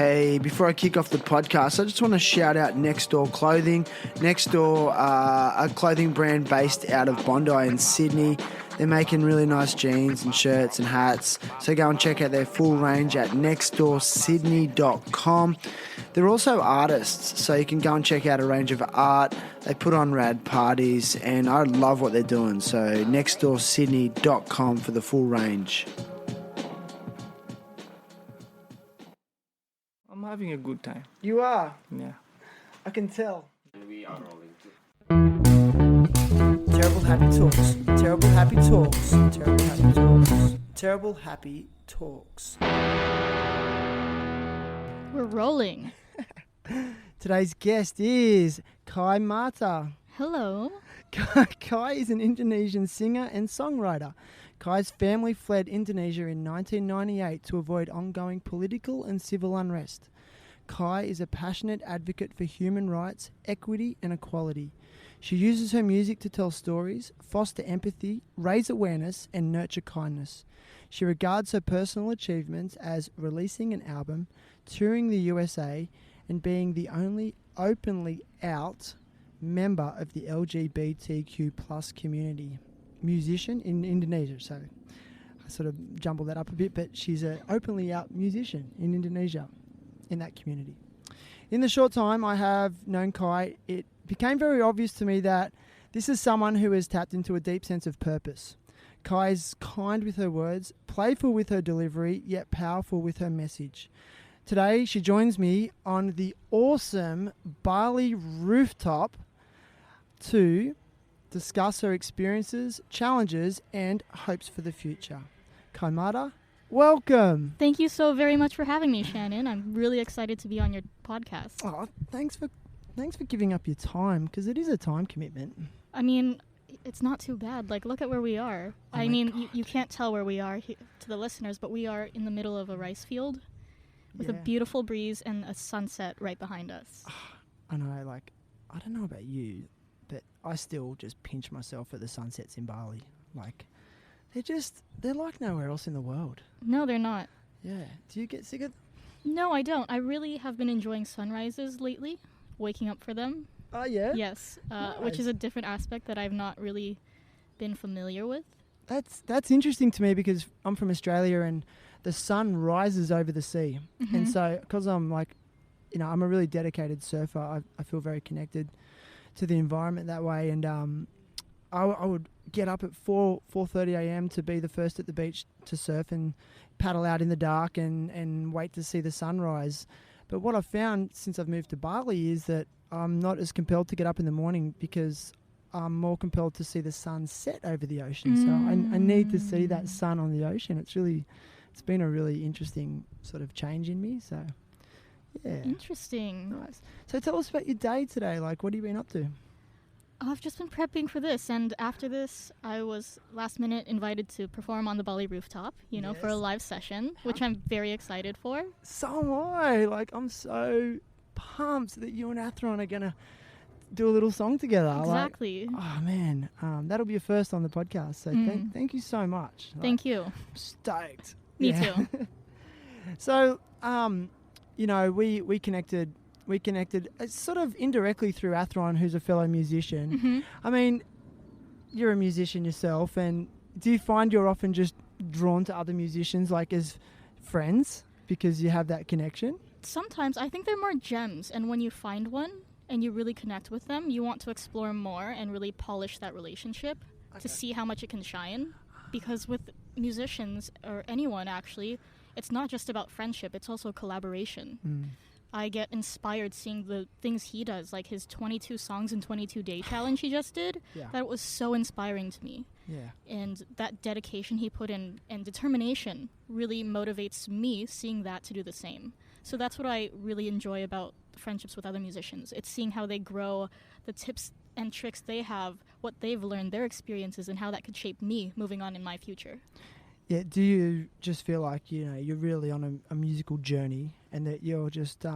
Hey, before I kick off the podcast, I just want to shout out Next Door Clothing. Next Door, a clothing brand based out of Bondi in Sydney. They're making really nice jeans and shirts and hats. So go and check out their full range at nextdoorsydney.com. They're also artists, so you can go and check out a range of art. They put on rad parties, and I love what they're doing. So nextdoorsydney.com for the full range. I'm having a good time. You are? Yeah. I can tell. We are rolling too. Terrible happy talks. Terrible happy talks. Terrible happy talks. Terrible happy talks. We're rolling. Today's guest is Kai Mata. Hello. Kai is an Indonesian singer and songwriter. Kai's family fled Indonesia in 1998 to avoid ongoing political and civil unrest. Kai is a passionate advocate for human rights, equity and equality. She uses her music to tell stories, foster empathy, raise awareness and nurture kindness. She regards her personal achievements as releasing an album, touring the USA and being the only openly out member of the LGBTQ plus community. Musician in Indonesia, so I sort of jumbled that up a bit, but she's an openly out musician in Indonesia, in that community. In the short time I have known Kai, it became very obvious to me that this is someone who has tapped into a deep sense of purpose. Kai is kind with her words, playful with her delivery, yet powerful with her message. Today she joins me on the awesome Bali Rooftop to discuss her experiences, challenges, and hopes for the future. Kai Mata, welcome. Thank you so very much for having me, Shannon. I'm really excited to be on your podcast. Oh, thanks for giving up your time, because it is a time commitment. I mean, it's not too bad. Like, look at where we are. Oh I mean, you can't tell where we are to the listeners, but we are in the middle of a rice field with a beautiful breeze and a sunset right behind us. I know, like, I don't know about you, but I still just pinch myself at the sunsets in Bali. Like, they're like nowhere else in the world. No, they're not. Yeah. Do you get sick of them? No, I don't. I really have been enjoying sunrises lately, waking up for them. Oh, yeah? Yes, Nice. which is a different aspect that I've not really been familiar with. That's interesting to me, because I'm from Australia and the sun rises over the sea. Mm-hmm. And so, because I'm like, I'm a really dedicated surfer, I feel very connected to the environment that way. And I would get up at 4:30 a.m. to be the first at the beach to surf and paddle out in the dark and wait to see the sunrise. But what I've found since I've moved to Bali is that I'm not as compelled to get up in the morning, because I'm more compelled to see the sun set over the ocean. So I need to see that sun on the ocean. It's been a really interesting sort of change in me. So, yeah. Interesting. Nice. So tell us about your day today. Like, what have you been up to? I've just been prepping for this, and after this, I was last minute invited to perform on the Bali Rooftop, for a live session, which I'm very excited for. So am I. Like, I'm so pumped that you and Athron are going to do a little song together. Exactly. Like, oh, man. That'll be a first on the podcast. So thank you so much. Thank you. I'm stoked. Me too. So, we connected sort of indirectly through Athron, who's a fellow musician. Mm-hmm. I mean, you're a musician yourself, and do you find you're often just drawn to other musicians, like as friends, because you have that connection? Sometimes I think they're more gems, and when you find one and you really connect with them, you want to explore more and really polish that relationship to see how much it can shine. Because with musicians, or anyone actually, it's not just about friendship, it's also collaboration. I get inspired seeing the things he does, like his 22 songs in 22 day challenge he just did. Yeah. That was so inspiring to me. Yeah. And that dedication he put in and determination really motivates me, seeing that, to do the same. So that's what I really enjoy about friendships with other musicians. It's seeing how they grow, the tips and tricks they have, what they've learned, their experiences, and how that could shape me moving on in my future. Yeah. Do you just feel like, you're really on a musical journey, and that you're just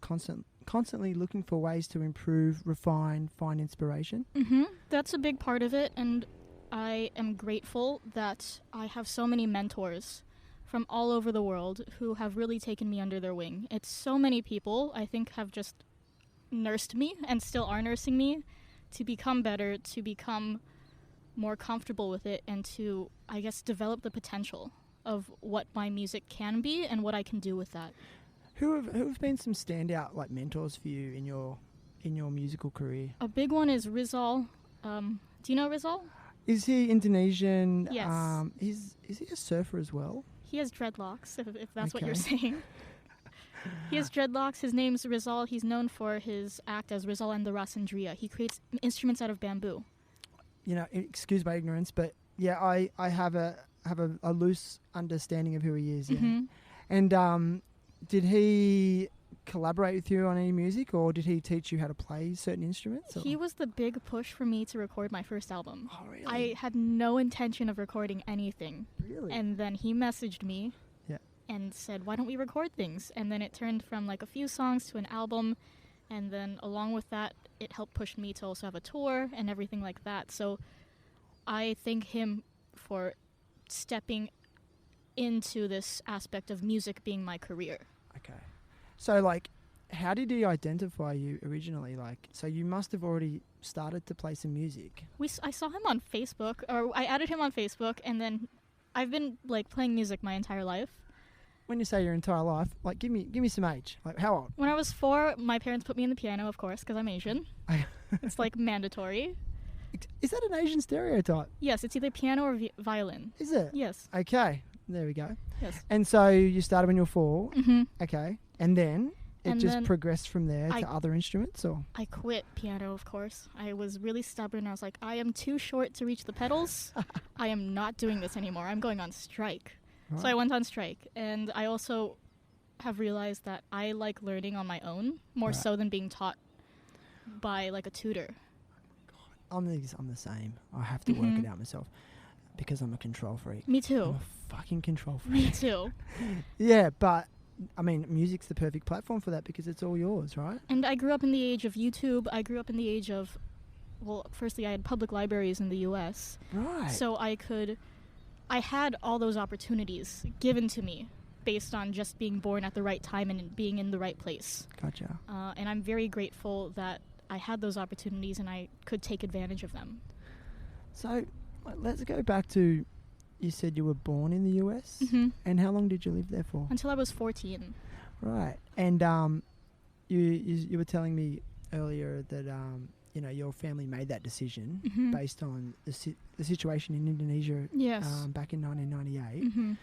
constantly looking for ways to improve, refine, find inspiration? Mm-hmm. That's a big part of it, and I am grateful that I have so many mentors from all over the world who have really taken me under their wing. It's so many people, I think, have just nursed me and still are nursing me to become better, to become more comfortable with it, and to, I guess, develop the potential of what my music can be and what I can do with that. Who have been some standout like mentors for you in your musical career? A big one is Rizal. Do you know Rizal? Is he Indonesian? Yes. Is he a surfer as well? He has dreadlocks, if that's what Okay. you're saying. He has dreadlocks. His name's Rizal. He's known for his act as Rizal and the Rasandria. He creates instruments out of bamboo. You know, excuse my ignorance, but yeah, I have a loose understanding of who he is. Yeah. Mm-hmm. And did he collaborate with you on any music, or did he teach you how to play certain instruments? Or? He was the big push for me to record my first album. Oh, really? I had no intention of recording anything. Really? And then he messaged me Yeah. and said, why don't we record things? And then it turned from like a few songs to an album. And then along with that, it helped push me to also have a tour and everything like that. So I thank him for stepping into this aspect of music being my career. Okay. So, like, how did he identify you originally? Like, so you must have already started to play some music. I saw him on Facebook, or I added him on Facebook, and then I've been like playing music my entire life. When you say your entire life, like, give me some age. Like, how old? When I was 4, my parents put me in the piano, of course, because I'm Asian. It's like mandatory. Is that an Asian stereotype? Yes, it's either piano or violin. Is it? Yes. Okay. There we go. Yes. And so you started when you were 4. Mm-hmm. Okay. And then it And just then progressed from there to other instruments, or? I quit piano, of course. I was really stubborn. I was like, I am too short to reach the pedals. I am not doing this anymore. I'm going on strike. Right. So I went on strike. And I also have realized that I like learning on my own more so than being taught by like a tutor. I'm the same. I have to work it out myself because I'm a control freak. Me I'm too. a fucking control freak. Me too. Yeah, but I mean, music's the perfect platform for that because it's all yours, right? And I grew up in the age of YouTube. I grew up in the age of, well, firstly, I had public libraries in the U.S. Right. So I had all those opportunities given to me based on just being born at the right time and being in the right place. Gotcha. And I'm very grateful that I had those opportunities and I could take advantage of them. So let's go back to, you said you were born in the US, and how long did you live there for? Until I was 14. Right. And you were telling me earlier that you know, your family made that decision based on the situation in Indonesia Yes. back in 1998. Mm-hmm.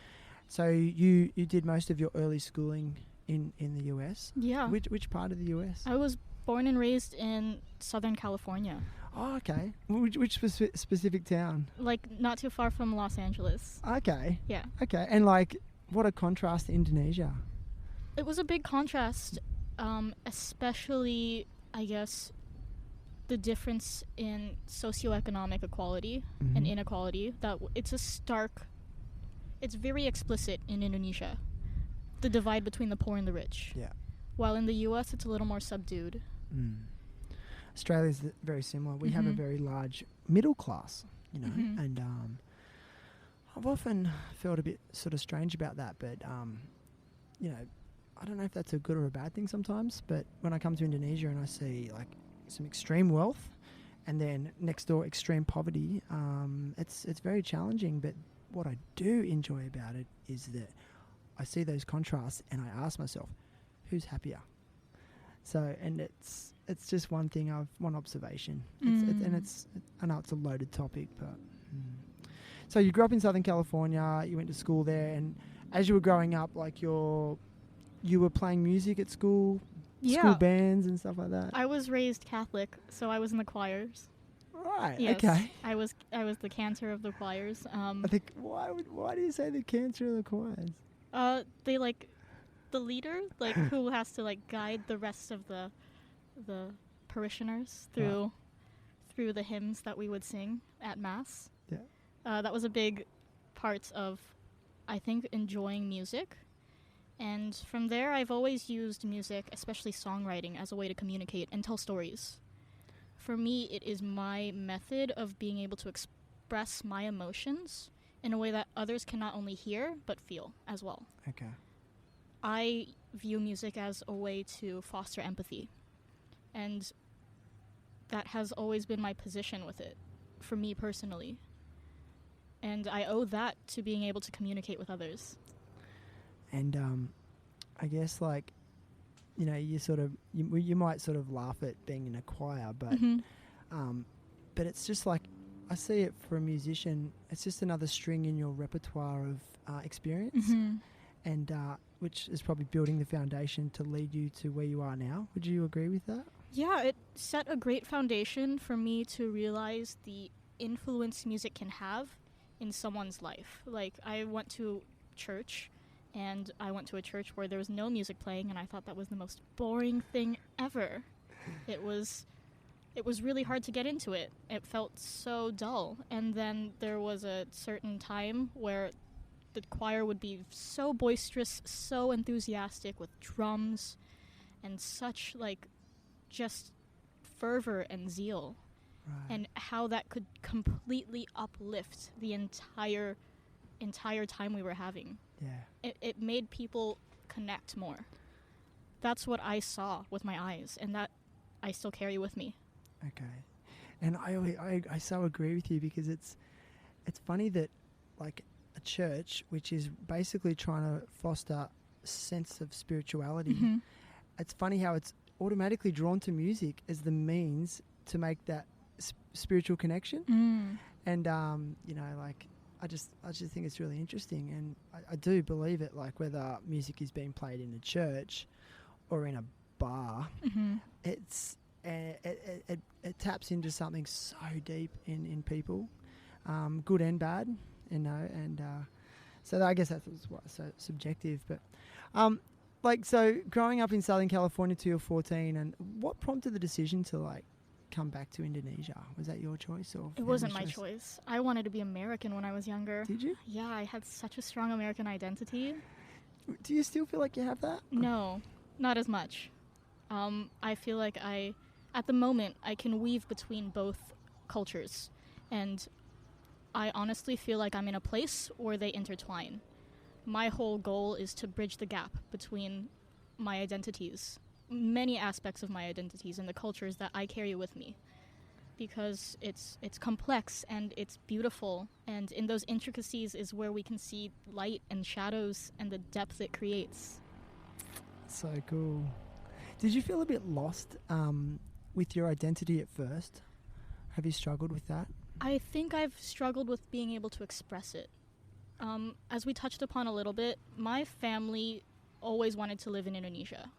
So you did most of your early schooling in the US. Yeah. Which part of the US? I was born and raised in Southern California. Oh, okay. Which specific town? Like, not too far from Los Angeles. Okay. Yeah. Okay. And like, what a contrast to Indonesia. It was a big contrast, especially, I guess, the difference in socioeconomic equality and inequality. That it's very explicit in Indonesia, the divide between the poor and the rich. Yeah. While in the U.S., it's a little more subdued. Australia's very similar. We have a very large middle class, you know, and I've often felt a bit sort of strange about that, but you know, I don't know if that's a good or a bad thing sometimes, but when I come to Indonesia and I see like some extreme wealth and then next door extreme poverty, it's very challenging, but what I do enjoy about it is that I see those contrasts and I ask myself, who's happier? So, and it's just one observation. I know it's a loaded topic, but so you grew up in Southern California. You went to school there, and as you were growing up, like you were playing music at school, school bands and stuff like that. I was raised Catholic, so I was in the choirs. Right. Yes, Okay. I was the cantor of the choirs. I think why do you say the cancer of the choirs? They like the leader, like who has to like guide the rest of the parishioners through the hymns that we would sing at mass. Yeah. That was a big part of, I think, enjoying music. And from there, I've always used music, especially songwriting, as a way to communicate and tell stories. For me, it is my method of being able to express my emotions in a way that others can not only hear but feel as well. Okay. I view music as a way to foster empathy, and that has always been my position with it, for me personally. And I owe that to being able to communicate with others. And I guess, like, you know, you might sort of laugh at being in a choir, but it's just like, I see it for a musician, it's just another string in your repertoire of experience, and which is probably building the foundation to lead you to where you are now. Would you agree with that? Yeah, it set a great foundation for me to realize the influence music can have in someone's life. Like, I went to church, and I went to a church where there was no music playing, and I thought that was the most boring thing ever. It was really hard to get into it. It felt so dull. And then there was a certain time where the choir would be so boisterous, so enthusiastic with drums and such, like, just fervor and zeal. Right. And how that could completely uplift the entire time we were having. Yeah. It made people connect more. That's what I saw with my eyes, and that I still carry with me. Okay. And I so agree with you, because it's funny that, like, a church, which is basically trying to foster a sense of spirituality, it's funny how it's automatically drawn to music as the means to make that spiritual connection. And you know, like, I just think it's really interesting, and I do believe it. Like, whether music is being played in a church or in a bar, it's it taps into something so deep in people, good and bad, you know. And so I guess that's what's so subjective. But like, so growing up in Southern California till you're 14, and what prompted the decision to, like, come back to Indonesia? Was that your choice, or it wasn't my choice? I wanted to be American when I was younger. Did you? Yeah, I had such a strong American identity. Do you still feel like you have that? No, not as much. I feel like at the moment, I can weave between both cultures, and I honestly feel like I'm in a place where they intertwine. My whole goal is to bridge the gap between my identities, many aspects of my identities, and the cultures that I carry with me, because it's complex and it's beautiful, and in those intricacies is where we can see light and shadows and the depth it creates. So cool. Did you feel a bit lost with your identity at first? Have you struggled with that? I think I've struggled with being able to express it. As we touched upon a little bit, my family always wanted to live in Indonesia.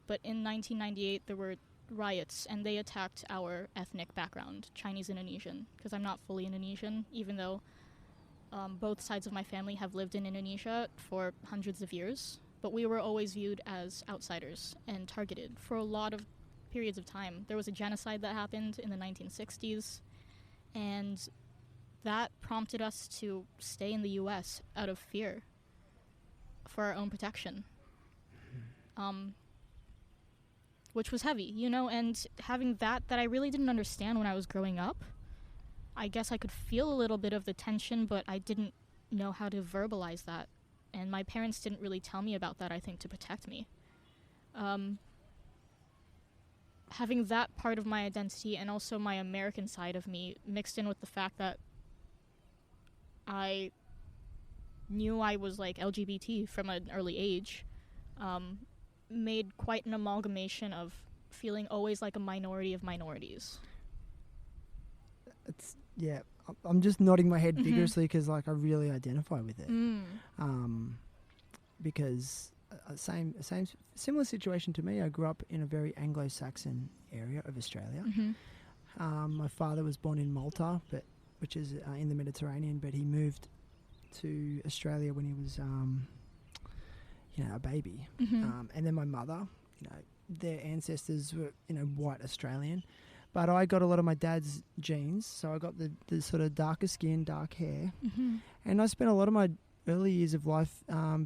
But in 1998, there were riots, and they attacked our ethnic background, Chinese Indonesian, because I'm not fully Indonesian, even though both sides of my family have lived in Indonesia for hundreds of years. But we were always viewed as outsiders and targeted for a lot of periods of time. There was a genocide that happened in the 1960s, and that prompted us to stay in the U.S. out of fear for our own protection, which was heavy, you know, and having that I really didn't understand when I was growing up. I guess I could feel a little bit of the tension, but I didn't know how to verbalize that, and my parents didn't really tell me about that, I think, to protect me. Having that part of my identity and also my American side of me mixed in with the fact that I knew I was, like, LGBT from an early age, made quite an amalgamation of feeling always like a minority of minorities. I'm just nodding my head vigorously, because, like, I really identify with it. Because similar situation to me. I grew up in a very Anglo-Saxon area of Australia. My father was born in Malta, which is in the Mediterranean, but he moved to Australia when he was, a baby. And then my mother, their ancestors were, white Australian. But I got a lot of my dad's genes, so I got the sort of darker skin, dark hair. And I spent a lot of my early years of life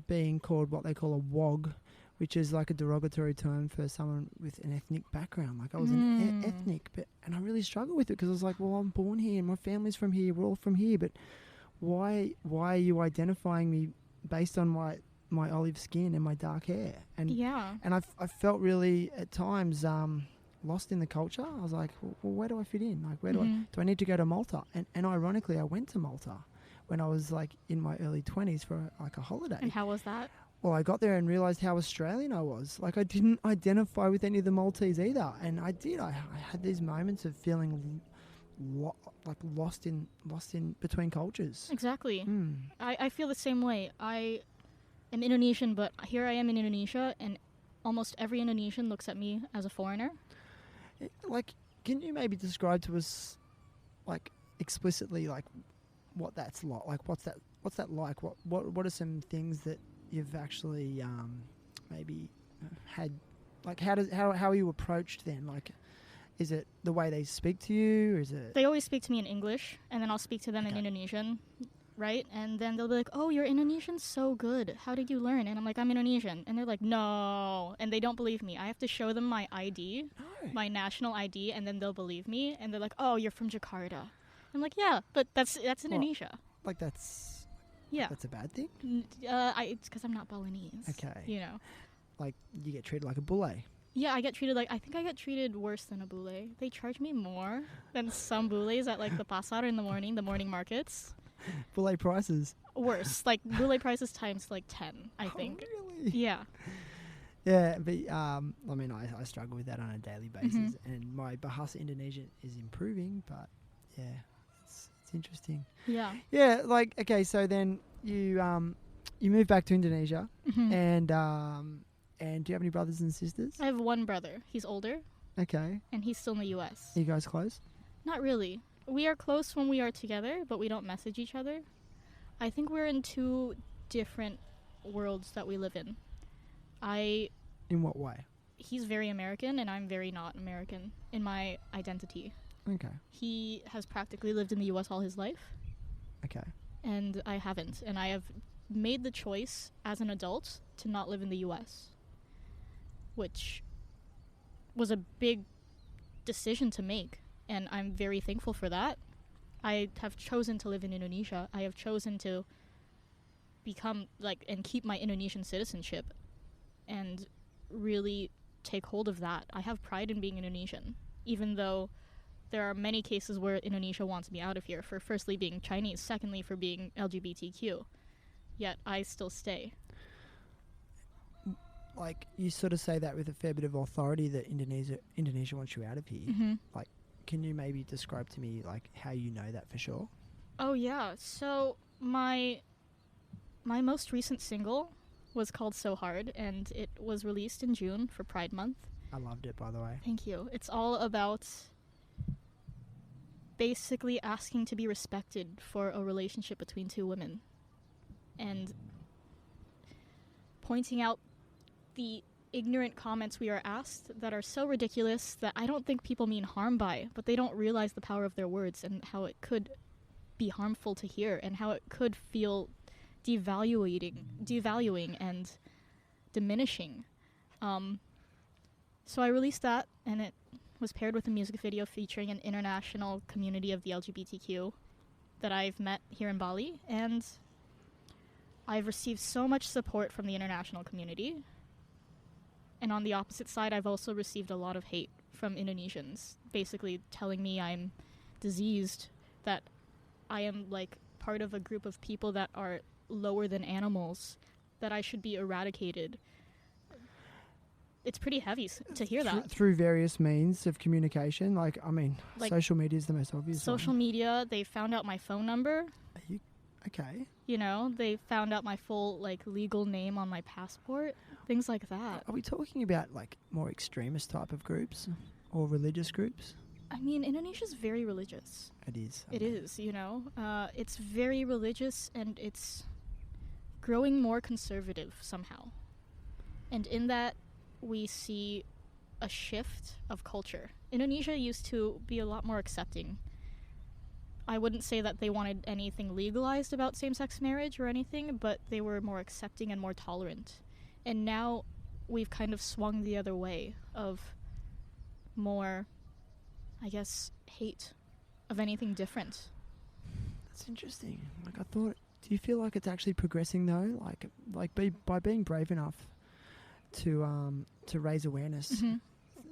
being called what they call a wog, which is like a derogatory term for someone with an ethnic background. Like, I was an ethnic, and I really struggled with it, because I was like, well, I'm born here and my family's from here, we're all from here, but why are you identifying me based on my olive skin and my dark hair? And I felt really at times lost in the culture. I was like, well, where do I fit in? Like, where do I need to go to Malta? And ironically, I went to Malta when I was like in my early 20s for like a holiday. And how was that? Well, I got there and realised how Australian I was. Like, I didn't identify with any of the Maltese either. And I did. I had these moments of feeling lost in between cultures. Exactly. I feel the same way. I am Indonesian, but here I am in Indonesia, and almost every Indonesian looks at me as a foreigner. Like, can you maybe describe to us, like, explicitly, like, what that's like? Like, what's that like? What are some things that you've actually maybe had? Like, how are you approached then? Like, is it the way they speak to you? Or is it? They always speak to me in English, and then I'll speak to them in Indonesian, right? And then they'll be like, "Oh, your Indonesian's so good. How did you learn?" And I'm like, "I'm Indonesian." And they're like, "No," and they don't believe me. I have to show them my ID, my national ID, and then they'll believe me. And they're like, "Oh, you're from Jakarta." I'm like, "Yeah, but that's Indonesia." Like that's. Yeah. That's a bad thing? It's because I'm not Balinese. Okay. You know. Like, you get treated like a bule. Yeah, I think I get treated worse than a bule. They charge me more than some bules at, like, the pasar in the morning markets. Bule prices? Worse. Like, bule prices times, like, 10, I think. Oh, really? Yeah. Yeah, but, I mean, I struggle with that on a daily basis. And my Bahasa Indonesian is improving, but, yeah. It's interesting. Yeah. Yeah, like, okay, so then you moved back to Indonesia, and do you have any brothers and sisters? I have one brother. He's older. Okay. And he's still in the U.S. Are you guys close? Not really. We are close when we are together, but we don't message each other. I think we're in two different worlds that we live in. In what way? He's very American, and I'm very not American in my identity. Okay. He has practically lived in the U.S. all his life. Okay. And I haven't. And I have made the choice as an adult to not live in the U.S., which was a big decision to make. And I'm very thankful for that. I have chosen to live in Indonesia. I have chosen to become, and keep my Indonesian citizenship and really take hold of that. I have pride in being Indonesian, even though there are many cases where Indonesia wants me out of here for firstly being Chinese, secondly for being LGBTQ. Yet I still stay. Like, you sort of say that with a fair bit of authority that Indonesia wants you out of here. Like, can you maybe describe to me, like, how you know that for sure? Oh, yeah. So my most recent single was called So Hard, and it was released in June for Pride Month. I loved it, by the way. Thank you. It's all about basically asking to be respected for a relationship between two women and pointing out the ignorant comments we are asked that are so ridiculous that I don't think people mean harm by, but they don't realize the power of their words and how it could be harmful to hear and how it could feel devaluing and diminishing. So I released that, and it was paired with a music video featuring an international community of the LGBTQ that I've met here in Bali, and I've received so much support from the international community. And on the opposite side, I've also received a lot of hate from Indonesians, basically telling me I'm diseased, that I am part of a group of people that are lower than animals, that I should be eradicated. It's pretty heavy to hear that. Through various means of communication. Social media is the most obvious Social media, they found out my phone number. Okay. They found out my full, legal name on my passport. Things like that. Are we talking about, more extremist type of groups or religious groups? I mean, Indonesia's very religious. It is. It is, It's very religious, and it's growing more conservative somehow. And in that, we see a shift of culture. Indonesia used to be a lot more accepting. I wouldn't say that they wanted anything legalized about same-sex marriage or anything, but they were more accepting and more tolerant. And now we've kind of swung the other way of more, I guess, hate of anything different. It's interesting. Like I thought. Do you feel like it's actually progressing though? By being brave enough to raise awareness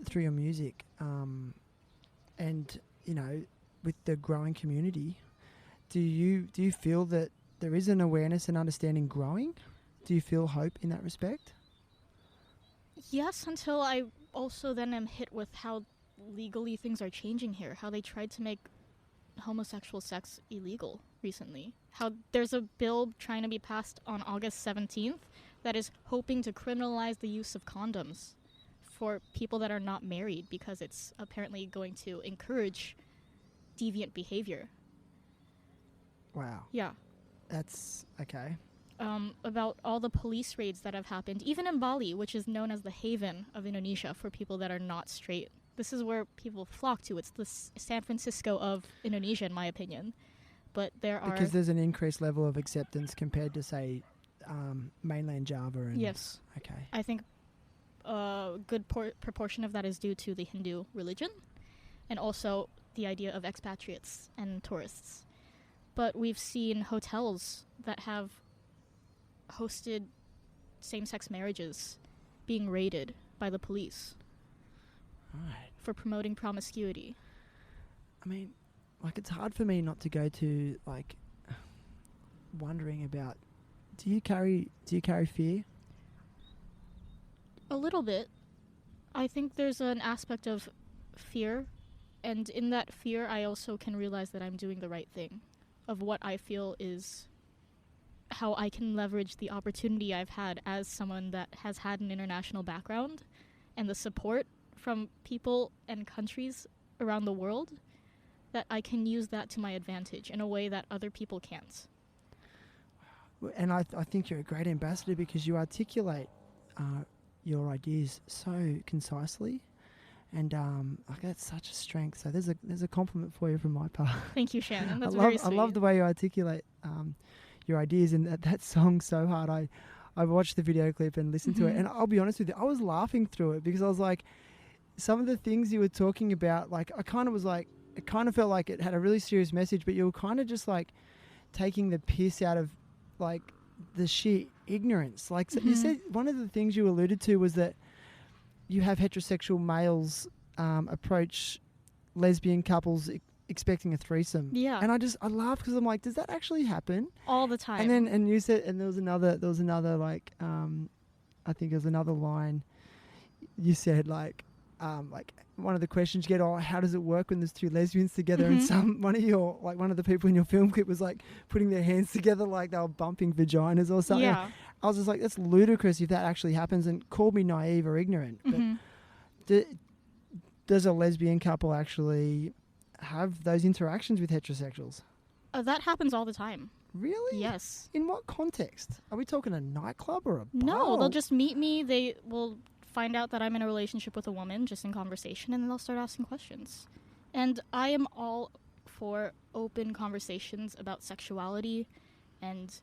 through your music, and with the growing community, do you feel that there is an awareness and understanding growing? Do you feel hope in that respect? Yes, until I also then am hit with how legally things are changing here, how they tried to make homosexual sex illegal recently, how there's a bill trying to be passed on August 17th that is hoping to criminalize the use of condoms for people that are not married because it's apparently going to encourage deviant behavior. Wow. Yeah. That's okay. About all the police raids that have happened, even in Bali, which is known as the haven of Indonesia for people that are not straight. This is where people flock to. It's the San Francisco of Indonesia, in my opinion. But because there's an increased level of acceptance compared to, say, mainland Java. And yes. Okay. I think a good proportion of that is due to the Hindu religion and also the idea of expatriates and tourists. But we've seen hotels that have hosted same-sex marriages being raided by the police. Right. For promoting promiscuity. I mean, like, it's hard for me not to go to, like, wondering about, do you carry fear? A little bit. I think there's an aspect of fear, and in that fear I also can realize that I'm doing the right thing, of what I feel is how I can leverage the opportunity I've had as someone that has had an international background and the support from people and countries around the world, that I can use that to my advantage in a way that other people can't. And I think you're a great ambassador because you articulate your ideas so concisely, and like, that's such a strength. So there's a compliment for you from my part. Thank you, Shannon. That's very sweet. I love the way you articulate your ideas, and that song's so hard. I watched the video clip and listened to it, and I'll be honest with you, I was laughing through it because I was like, some of the things you were talking about, like, it kind of felt like it had a really serious message, but you were kind of just like taking the piss out of, like, the sheer ignorance. Like, so you said one of the things you alluded to was that you have heterosexual males approach lesbian couples expecting a threesome. Yeah. And I laughed because I'm like, does that actually happen? All the time. And you said, and there was another like, I think there was another line you said, like one of the questions you get, how does it work when there's two lesbians together? And one of the people in your film clip was like putting their hands together like they were bumping vaginas or something. Yeah. I was just like, that's ludicrous if that actually happens, and call me naive or ignorant. But does a lesbian couple actually have those interactions with heterosexuals? That happens all the time. Really? Yes. In what context? Are we talking a nightclub or a bar? No, they'll just meet me. They will find out that I'm in a relationship with a woman just in conversation, and then they'll start asking questions. And I am all for open conversations about sexuality and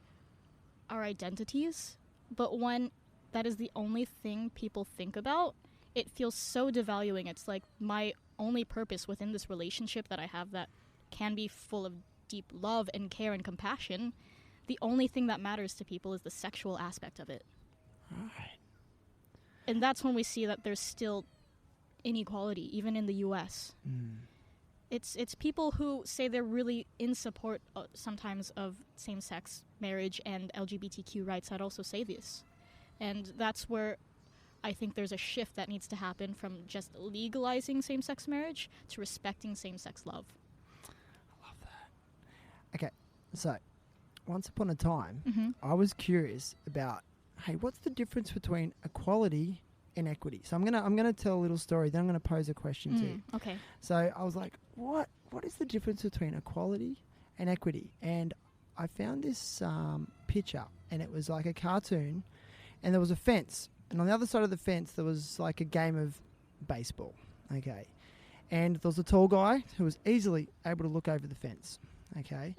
our identities, but when that is the only thing people think about, it feels so devaluing. It's like my only purpose within this relationship that I have that can be full of deep love and care and compassion, the only thing that matters to people is the sexual aspect of it. Right. And that's when we see that there's still inequality, even in the U.S. It's people who say they're really in support sometimes of same-sex marriage and LGBTQ rights that also say this. And that's where I think there's a shift that needs to happen from just legalizing same-sex marriage to respecting same-sex love. I love that. Okay, so once upon a time, I was curious about, hey, what's the difference between equality and equity? So I'm gonna tell a little story, then I'm gonna pose a question to you. Okay. So I was like, what is the difference between equality and equity? And I found this picture, and it was like a cartoon, and there was a fence, and on the other side of the fence there was like a game of baseball. Okay, and there was a tall guy who was easily able to look over the fence. Okay,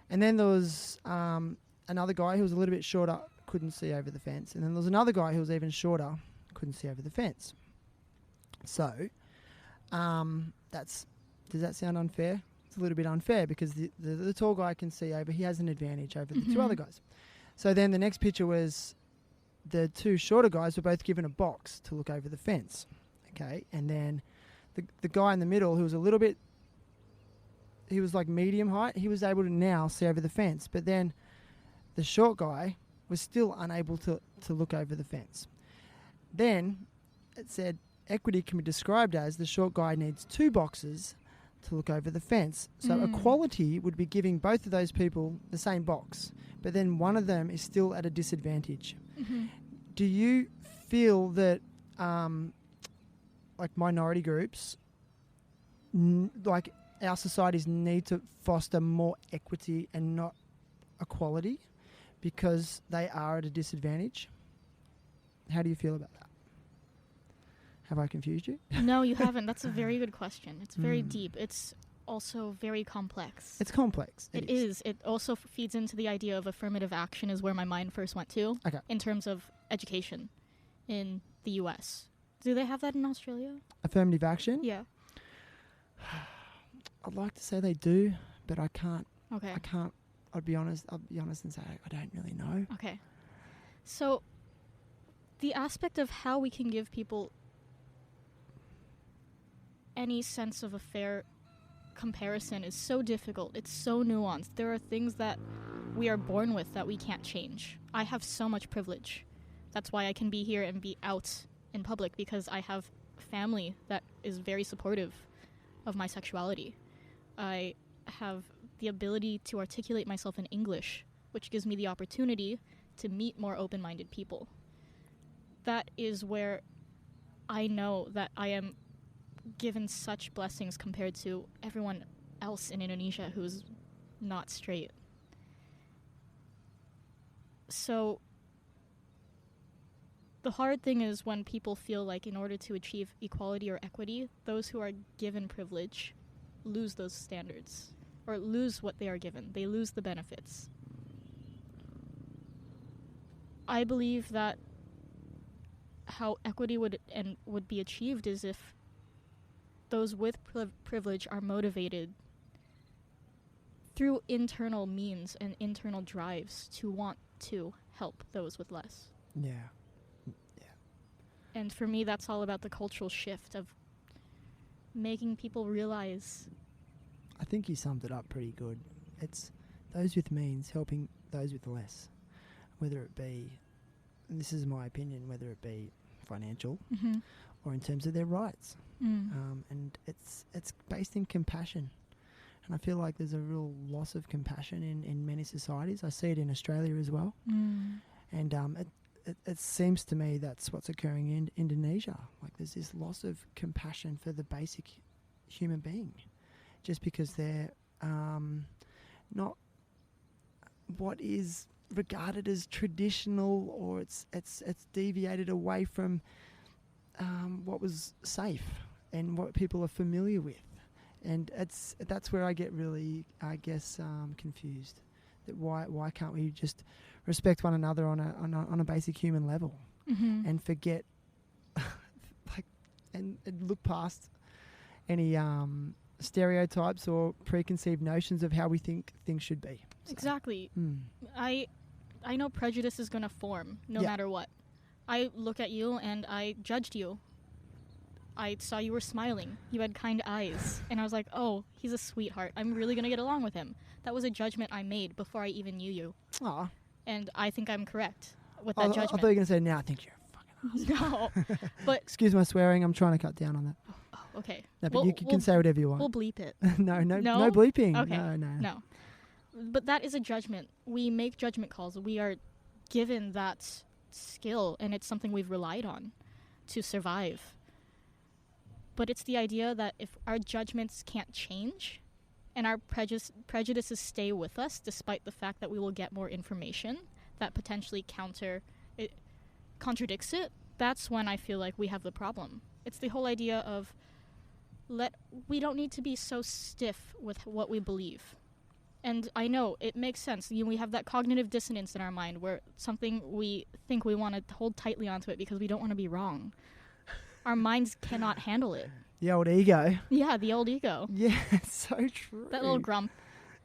and then there was another guy who was a little bit shorter, couldn't see over the fence, and then there was another guy who was even shorter, couldn't see over the fence. So, does that sound unfair it's a little bit unfair because the tall guy can see over, he has an advantage over the two other guys. So then the next picture was the two shorter guys were both given a box to look over the fence. Okay, and then the guy in the middle, who was a little bit, he was like medium height, he was able to now see over the fence. But then the short guy was still unable to look over the fence. Then it said equity can be described as the short guy needs two boxes to look over the fence. So equality would be giving both of those people the same box, but then one of them is still at a disadvantage. Do you feel that like minority groups, like our societies need to foster more equity and not equality because they are at a disadvantage? How do you feel about that? Have I confused you? No, you haven't. That's a very good question. It's very deep. It's also very complex. It's complex. It is. It also feeds into the idea of affirmative action is where my mind first went to in terms of education in the U.S. Do they have that in Australia? Affirmative action? Yeah. I'd like to say they do, but I can't. Okay. I can't. I'll be honest and say I don't really know. Okay. So the aspect of how we can give people any sense of a fair comparison is so difficult. It's so nuanced. There are things that we are born with that we can't change. I have so much privilege. That's why I can be here and be out in public, because I have family that is very supportive of my sexuality. I have the ability to articulate myself in English, which gives me the opportunity to meet more open-minded people. That is where I know that I am given such blessings compared to everyone else in Indonesia who's not straight. So the hard thing is when people feel like in order to achieve equality or equity, those who are given privilege lose those standards or lose what they are given. They lose the benefits. I believe that how equity would be achieved is if those with privilege are motivated through internal means and internal drives to want to help those with less. Yeah. And for me, that's all about the cultural shift of making people realize. I think you summed it up pretty good. It's those with means helping those with less, whether it be, and this is my opinion, whether it be financial or in terms of their rights. And it's based in compassion. And I feel like there's a real loss of compassion in many societies. I see it in Australia as well. And it seems to me that's what's occurring in Indonesia. Like there's this loss of compassion for the basic human being, just because they're not what is regarded as traditional, or it's deviated away from what was safe and what people are familiar with. And that's where I get really, I guess, confused. That why can't we just respect one another on a basic human level and forget and look past any stereotypes or preconceived notions of how we think things should be. So. Exactly. I know prejudice is going to form no matter what. I look at you and I judged you. I saw you were smiling. You had kind eyes. And I was like, oh, he's a sweetheart. I'm really going to get along with him. That was a judgment I made before I even knew you. Aw. And I think I'm correct with that judgment. I thought you were going to say, now I think you're a fucking asshole. No. But excuse my swearing. I'm trying to cut down on that. Oh, okay. No, but you can say whatever you want. We'll bleep it. No bleeping. Okay. No. But that is a judgment. We make judgment calls. We are given that skill, and it's something we've relied on to survive. But it's the idea that if our judgments can't change and our prejudices stay with us despite the fact that we will get more information that potentially contradicts it, that's when I feel like we have the problem. It's the whole idea of we don't need to be so stiff with what we believe. And I know it makes sense. We have that cognitive dissonance in our mind where something we think we want to hold tightly onto it because we don't want to be wrong. Our minds cannot handle it. The old ego. Yeah, the old ego. Yeah, it's so true. That little grump.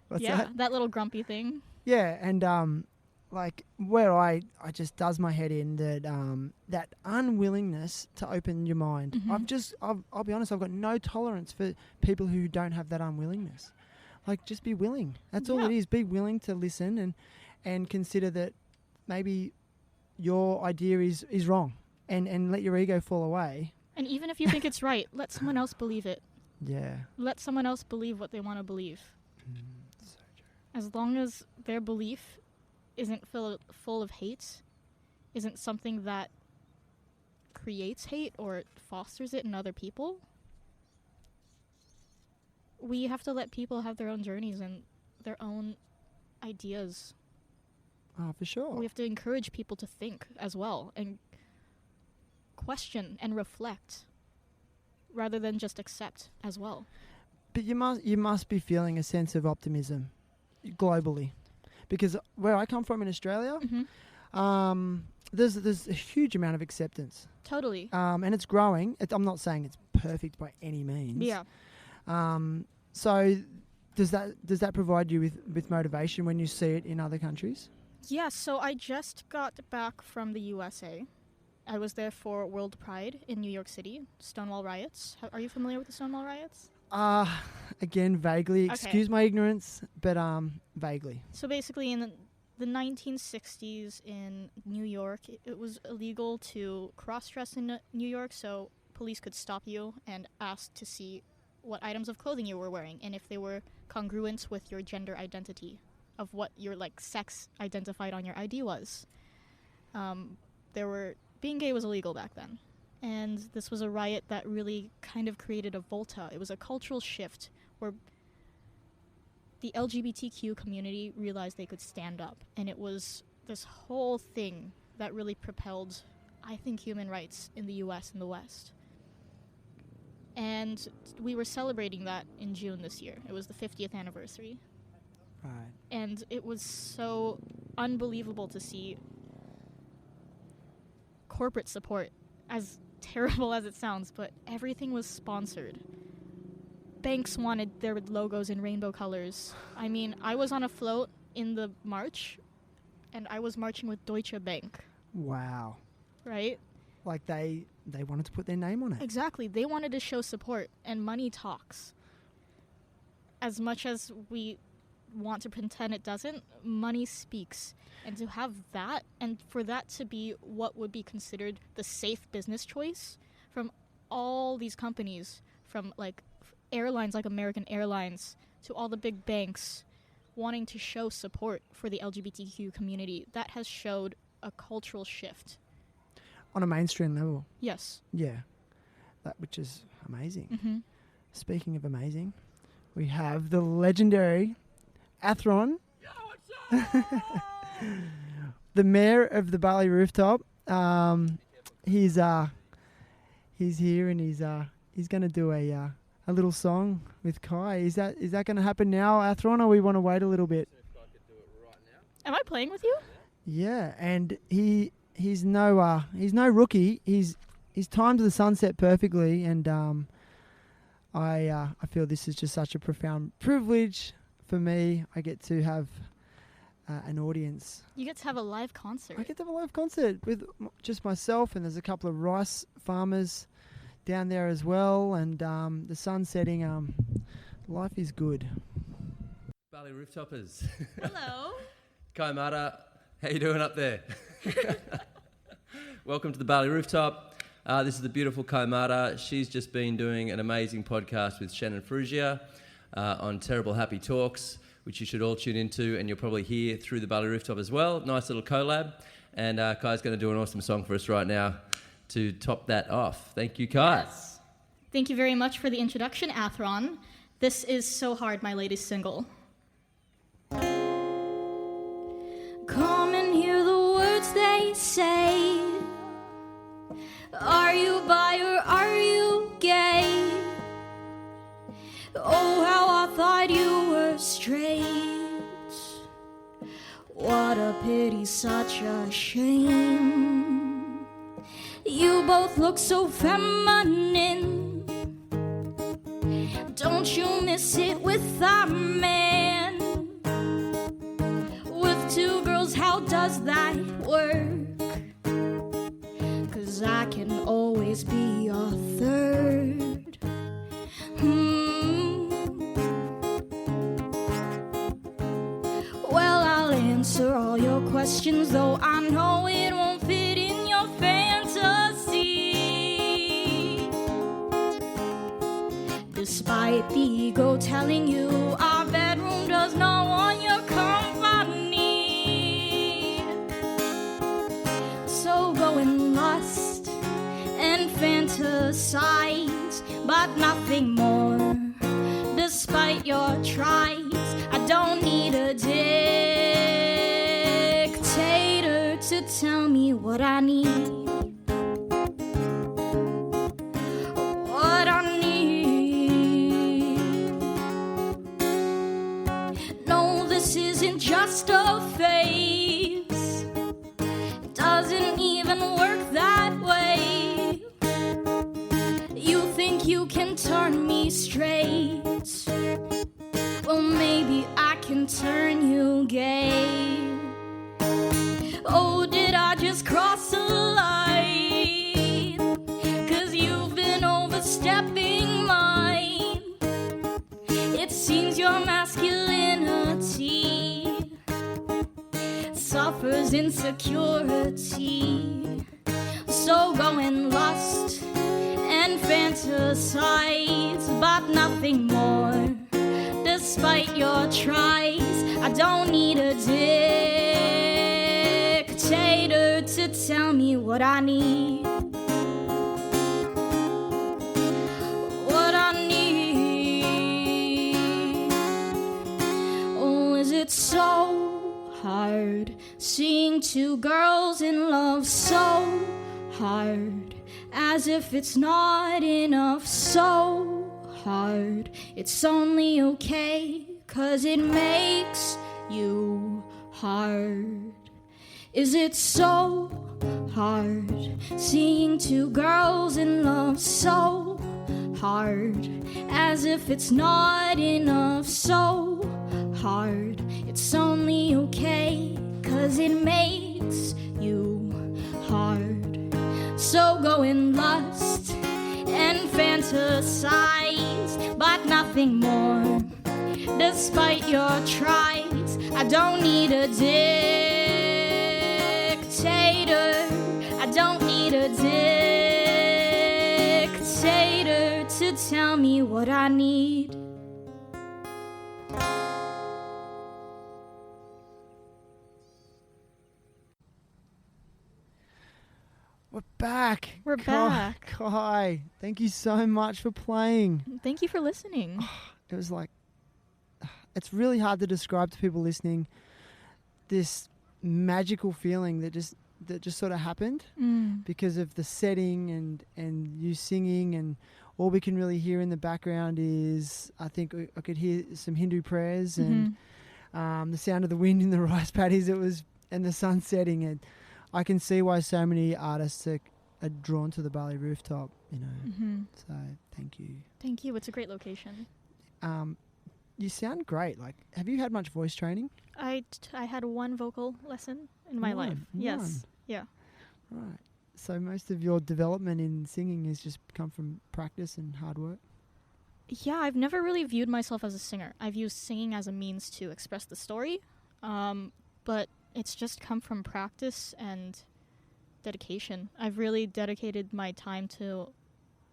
What's Yeah, that little grumpy thing. Yeah, and like where I just does my head in that that unwillingness to open your mind. Mm-hmm. I'll be honest, I've got no tolerance for people who don't have that unwillingness. Like, just be willing. That's all it is. Be willing to listen and consider that maybe your idea is wrong, and let your ego fall away. And even if you think it's right, let someone else believe it. Yeah. Let someone else believe what they want to believe. So true. As long as their belief isn't full of hate, isn't something that creates hate or fosters it in other people, we have to let people have their own journeys and their own ideas. Oh, for sure. We have to encourage people to think as well and question and reflect rather than just accept as well. But you must be feeling a sense of optimism globally, because where I come from in Australia, there's a huge amount of acceptance. Totally. And it's growing. I'm not saying it's perfect by any means. Yeah. So does that provide you with motivation when you see it in other countries? Yeah, so I just got back from the USA. I was there for World Pride in New York City, Stonewall riots. Are you familiar with the Stonewall riots? Again, vaguely. Excuse my ignorance, but vaguely. So basically in the 1960s in New York, it was illegal to cross-dress in New York, so police could stop you and ask to see what items of clothing you were wearing and if they were congruent with your gender identity of what your sex identified on your ID was. Being gay was illegal back then. And this was a riot that really kind of created a volta. It was a cultural shift where the LGBTQ community realized they could stand up. And it was this whole thing that really propelled, I think, human rights in the US and the West. And we were celebrating that in June this year. It was the 50th anniversary. Right. And it was so unbelievable to see corporate support, as terrible as it sounds, but everything was sponsored. Banks wanted their logos in rainbow colors. I mean, I was on a float in the march, and I was marching with Deutsche Bank. Wow. Right? Like they wanted to put their name on it. Exactly. They wanted to show support, and money talks. As much as we want to pretend it doesn't, money speaks. And to have that, and for that to be what would be considered the safe business choice from all these companies, from airlines like American Airlines to all the big banks wanting to show support for the LGBTQ community, that has showed a cultural shift. On a mainstream level. Yes. Yeah. Which is amazing. Mm-hmm. Speaking of amazing, we have the legendary Athron. Yo, what's up? The mayor of the Bali Rooftop. He's here and he's going to do a little song with Kai. Is that going to happen now, Athron, or we want to wait a little bit? See if I could do it right now. Am I playing with you? Yeah, and he's no rookie. He's timed the sunset perfectly, and I feel this is just such a profound privilege for me. I get to have an audience. You get to have a live concert. I get to have a live concert with just myself, and there's a couple of rice farmers down there as well, and the sun's setting. Life is good. Bali Rooftopers. Hello. Kai Mata, how you doing up there? Welcome to the Bali Rooftop. This is the beautiful Kai Mata. She's just been doing an amazing podcast with Shannon Frugia on Terrible Happy Talks, which you should all tune into, and you'll probably hear through the Bali Rooftop as well. Nice little collab. And Kai's going to do an awesome song for us right now to top that off. Thank you, Kai. Yes. Thank you very much for the introduction, Athron. This is So Hard, my latest single. Come and hear the words they say. Are you bi or are you gay? Oh, how I thought you were straight. What a pity, such a shame. You both look so feminine. Don't you miss it with a man? With two girls, how does that work? 'Cause I can always be a third. Well, I'll answer all your questions, though I know it won't fit in your fantasy. Despite the ego telling you our bedroom does not want your company. So go and lust and fantasize, but nothing more. Despite your tries, I don't need a dictator to tell me what I need. What I need. No, this isn't just a phase. It doesn't even work that way. You think you can turn me straight? Well, maybe I can turn you gay. Oh, did I just cross a line? 'Cause you've been overstepping mine. It seems your masculinity suffers insecurity. So go and lust and fantasize, but nothing more. Despite your tries, I don't need a dictator to tell me what I need. What I need. Oh, is it so hard seeing two girls in love? So hard, as if it's not enough. So hard, it's only okay 'cause it makes you hard. Is it so hard seeing two girls in love? So hard, as if it's not enough. So hard, it's only okay 'cause it makes you hard. So go and lust and fantasize, but nothing more. Despite your tries, I don't need a dictator. I don't need a dictator to tell me what I need. We're back. We're back. Kai, thank you so much for playing. Thank you for listening. It was like, it's really hard to describe to people listening this magical feeling that just sort of happened because of the setting and you singing, and all we can really hear in the background is, I think I could hear some Hindu prayers and the sound of the wind in the rice paddies. And the sun setting, and I can see why so many artists are drawn to the Bali Rooftop, you know. So thank you. Thank you. It's a great location. You sound great. Like, have you had much voice training? I had one vocal lesson in my life. Yes. Yeah. Right. So most of your development in singing has just come from practice and hard work? Yeah, I've never really viewed myself as a singer. I've used singing as a means to express the story, but it's just come from practice and dedication. I've really dedicated my time to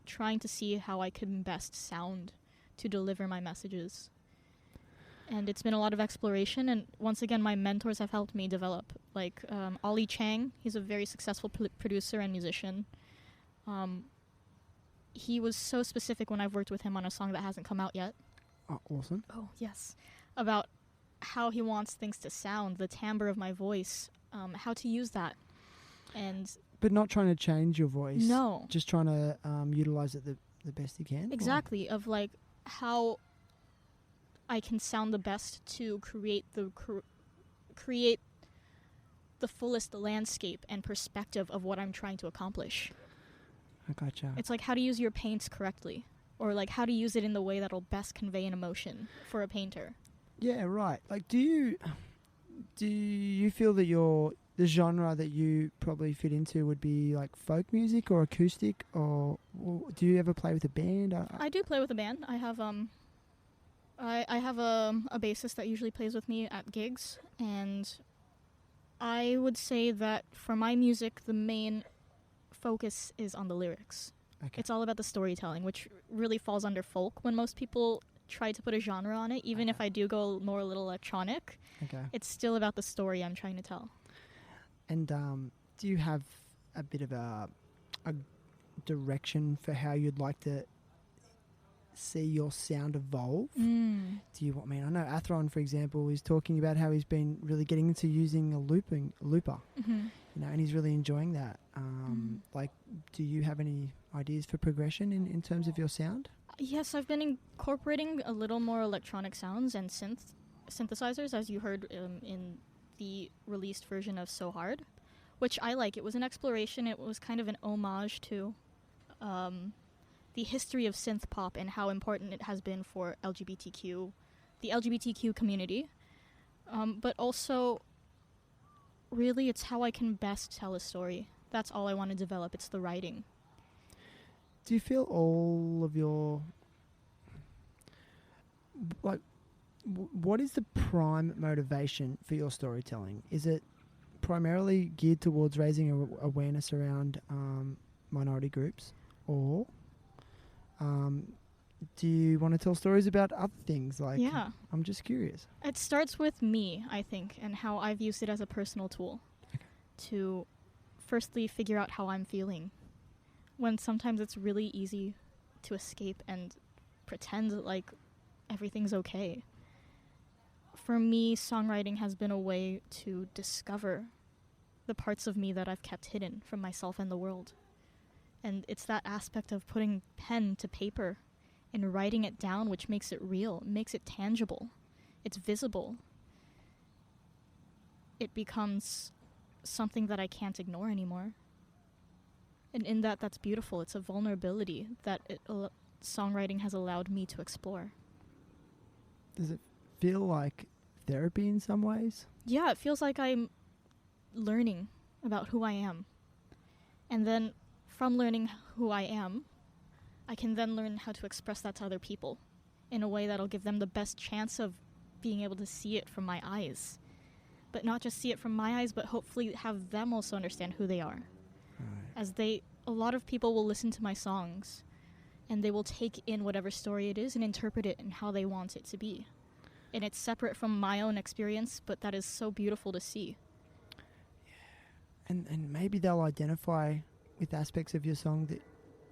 trying to see how I can best sound to deliver my messages. And it's been a lot of exploration, and once again, my mentors have helped me develop. Like Ollie Chang, he's a very successful producer and musician. He was so specific when I've worked with him on a song that hasn't come out yet. Oh, awesome. Oh, yes. About how he wants things to sound, the timbre of my voice, how to use that. But not trying to change your voice. No. Just trying to utilize it the best you can. Exactly. Of like how I can sound the best to create the fullest landscape and perspective of what I'm trying to accomplish. I gotcha. It's like how to use your paints correctly. or like how to use it in the way that'll best convey an emotion for a painter. Yeah, right. Like, do you feel that the genre that you probably fit into would be like folk music or acoustic, or do you ever play with a band? I do play with a band. I have I have a bassist that usually plays with me at gigs, and I would say that for my music, the main focus is on the lyrics. Okay. It's all about the storytelling, which really falls under folk when most people try to put a genre on it. Even if I do go more a little electronic, it's still about the story I'm trying to tell. And do you have a bit of a direction for how you'd like to see your sound evolve? Do you? I mean, I know Athron, for example, is talking about how he's been really getting into using a looper, and he's really enjoying that. Like, do you have any ideas for progression in terms of your sound? Yes, I've been incorporating a little more electronic sounds and synthesizers, as you heard in the released version of So Hard, which I like. It was an exploration. It was kind of an homage to the history of synth pop and how important it has been for the LGBTQ community. But also, really, it's how I can best tell a story. That's all I want to develop. It's the writing. Do you feel all of your... Like, what is the prime motivation for your storytelling? Is it primarily geared towards raising awareness around minority groups, or do you want to tell stories about other things? Like, yeah, I'm just curious. It starts with me, I think, and how I've used it as a personal tool to firstly figure out how I'm feeling, when sometimes it's really easy to escape and pretend like everything's okay. For me, songwriting has been a way to discover the parts of me that I've kept hidden from myself and the world. And it's that aspect of putting pen to paper and writing it down which makes it real, makes it tangible. It's visible. It becomes something that I can't ignore anymore. And in that's beautiful. It's a vulnerability that songwriting has allowed me to explore. Does it feel like therapy in some ways? Yeah, it feels like I'm learning about who I am. And then from learning who I am, I can then learn how to express that to other people in a way that'll give them the best chance of being able to see it from my eyes. But not just see it from my eyes, but hopefully have them also understand who they are. As a lot of people will listen to my songs and they will take in whatever story it is and interpret it in how they want it to be. And it's separate from my own experience, but that is so beautiful to see. And maybe they'll identify with aspects of your song that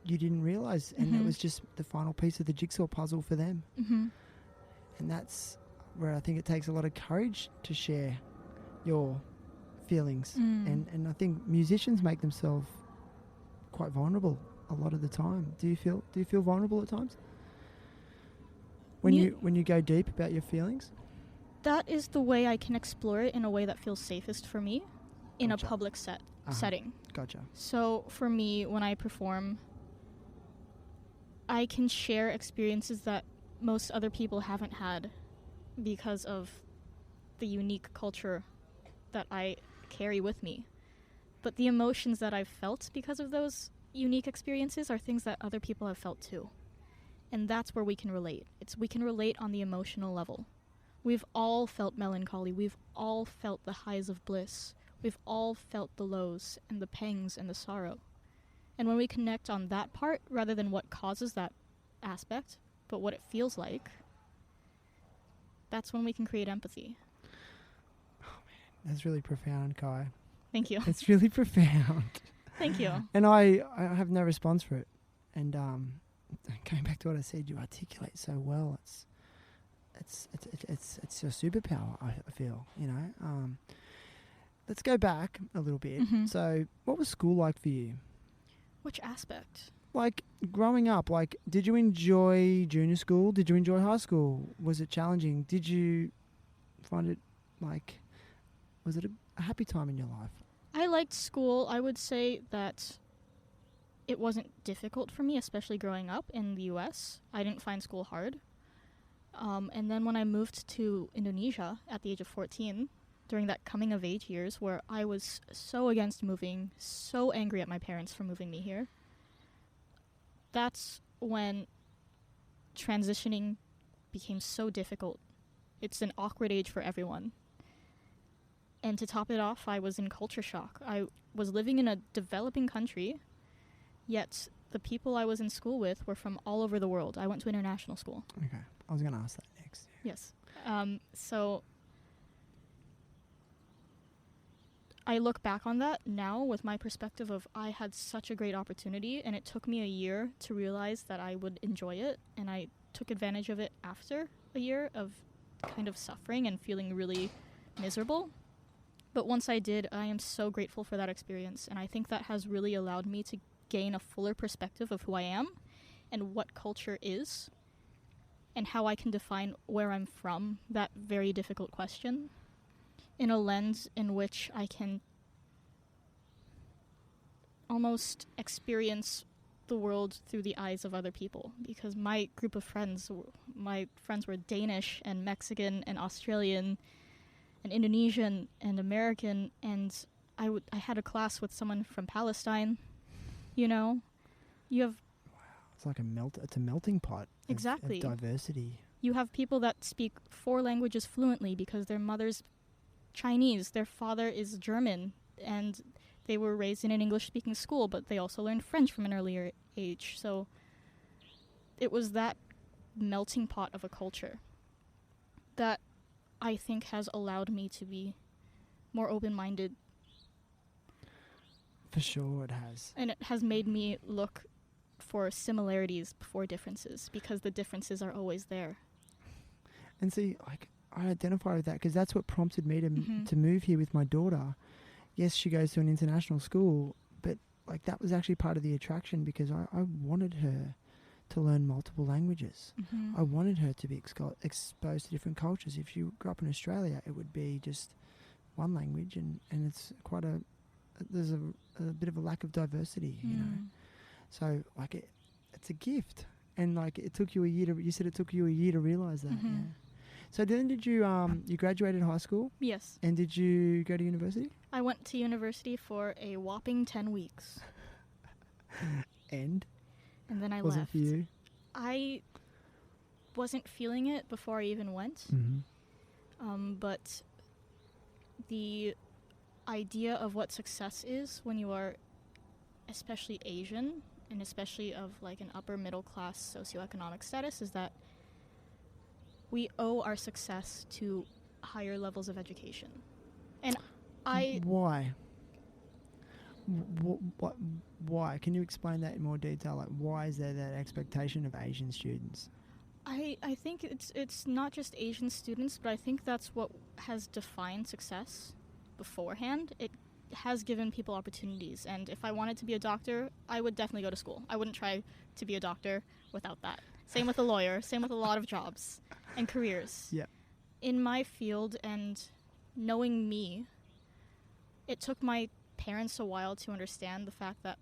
you didn't realize, and it was just the final piece of the jigsaw puzzle for them. And that's where I think it takes a lot of courage to share your feelings. And I think musicians make themselves quite vulnerable a lot of the time. Do you feel vulnerable at times when you go deep about your feelings? That is the way I can explore it in a way that feels safest for me in a public setting. Gotcha. So for me, when I perform, I can share experiences that most other people haven't had because of the unique culture that I carry with me. But the emotions that I've felt because of those unique experiences are things that other people have felt too. And that's where we can relate. We can relate on the emotional level. We've all felt melancholy. We've all felt the highs of bliss. We've all felt the lows and the pangs and the sorrow. And when we connect on that part, rather than what causes that aspect, but what it feels like, that's when we can create empathy. Oh man, that's really profound, Kai. Thank you. It's really profound. Thank you. And I have no response for it. And going back to what I said, you articulate so well. It's your superpower, I feel, Let's go back a little bit. So what was school like for you? Which aspect? Like growing up, did you enjoy junior school? Did you enjoy high school? Was it challenging? Did you find it was it a happy time in your life? I liked school. I would say that it wasn't difficult for me, especially growing up in the US. I didn't find school hard. And then when I moved to Indonesia at the age of 14, during that coming of age years where I was so against moving, so angry at my parents for moving me here, that's when transitioning became so difficult. It's an awkward age for everyone. And to top it off, I was in culture shock. I was living in a developing country, yet the people I was in school with were from all over the world. I went to international school. Okay. I was going to ask that next. Yes. So I look back on that now with my perspective of I had such a great opportunity, and it took me a year to realize that I would enjoy it, and I took advantage of it after a year of kind of suffering and feeling really miserable. But once I did, I am so grateful for that experience, and I think that has really allowed me to gain a fuller perspective of who I am and what culture is and how I can define where I'm from, that very difficult question, in a lens in which I can almost experience the world through the eyes of other people, because my group of friends, were Danish and Mexican and Australian and Indonesian and American, and I had a class with someone from Palestine. You know, you have It's like it's a melting pot. Exactly. Of diversity. You have people that speak 4 languages fluently because their mother's Chinese, their father is German, and they were raised in an English-speaking school, but they also learned French from an earlier age. So it was that melting pot of a culture that I think has allowed me to be more open-minded. For sure it has. And it has made me look for similarities before differences, because the differences are always there. And see, like, I identify with that because that's what prompted me to move here with my daughter. Yes, she goes to an international school, but like that was actually part of the attraction, because I wanted her to learn multiple languages. I wanted her to be exposed to different cultures. If you grew up in Australia, it would be just one language, and it's quite there's a bit of a lack of diversity, you know. So like it's a gift, and like it took you a year you said it took you a year to realize that. Yeah. So then did you you graduated high school? Yes. And did you go to university? I went to university for a whopping 10 weeks. And then I wasn't left. For you? I wasn't feeling it before I even went. But the idea of what success is when you are especially Asian, and especially of like an upper middle class socioeconomic status, is that we owe our success to higher levels of education. And Why? Why? Can you explain that in more detail? Like, why is there that expectation of Asian students? I think it's not just Asian students, but I think that's what has defined success beforehand. It has given people opportunities, and if I wanted to be a doctor, I would definitely go to school. I wouldn't try to be a doctor without that. Same with a lawyer, same with a lot of jobs and careers. Yeah. In my field, and knowing me, it took my parents a while to understand the fact that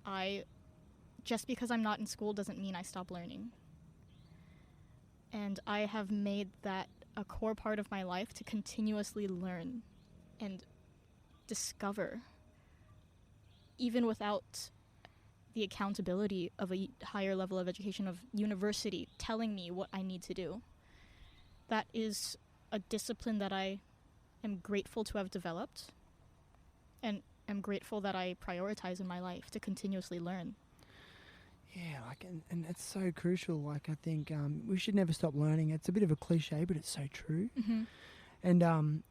just because I'm not in school doesn't mean I stop learning. And I have made that a core part of my life, to continuously learn and discover, even without the accountability of a higher level of education, of university telling me what I need to do. That is a discipline that I am grateful to have developed, and am grateful that I prioritize in my life, to continuously learn. Yeah, like, and it's so crucial. Like, I think we should never stop learning. It's a bit of a cliche, but it's so true. And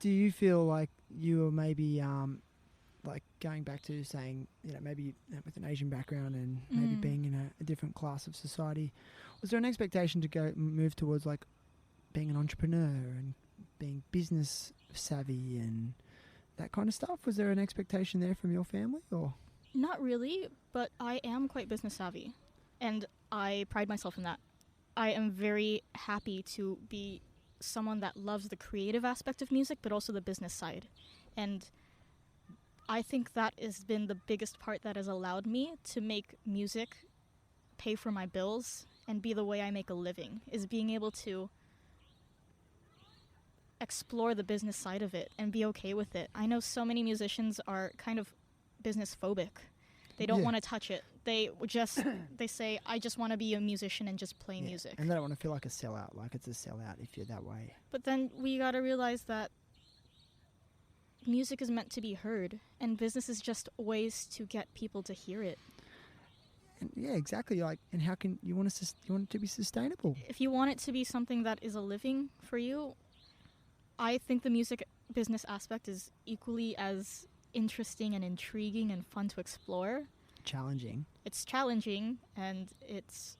do you feel like you were maybe like going back to saying, you know, maybe with an Asian background and maybe being in a different class of society, was there an expectation to move towards like being an entrepreneur and being business savvy and that kind of stuff? Was there an expectation there from your family, or? Not really, but I am quite business savvy, and I pride myself in that. I am very happy to be someone that loves the creative aspect of music, but also the business side. And I think that has been the biggest part that has allowed me to make music pay for my bills and be the way I make a living, is being able to explore the business side of it and be okay with it. I know so many musicians are kind of business phobic. They don't want to touch it. They say, I just want to be a musician and just play music. And they don't want to feel like a sellout, like it's a sellout if you're that way. But then we got to realize that music is meant to be heard, and business is just ways to get people to hear it. And yeah, exactly. Like, and how can you want it to be sustainable? If you want it to be something that is a living for you, I think the music business aspect is equally as interesting and intriguing and fun to explore. Challenging. It's challenging and it's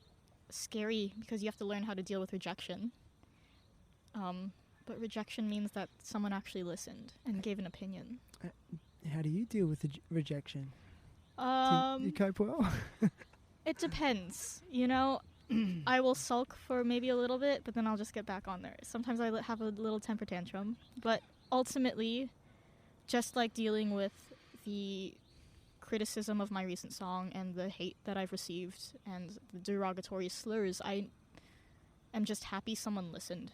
scary because you have to learn how to deal with rejection. But rejection means that someone actually listened and gave an opinion. How do you deal with rejection? Do you cope well? It depends. You know, I will sulk for maybe a little bit, but then I'll just get back on there. Sometimes I have a little temper tantrum. But ultimately, just like dealing with the criticism of my recent song and the hate that I've received and the derogatory slurs, I am just happy someone listened.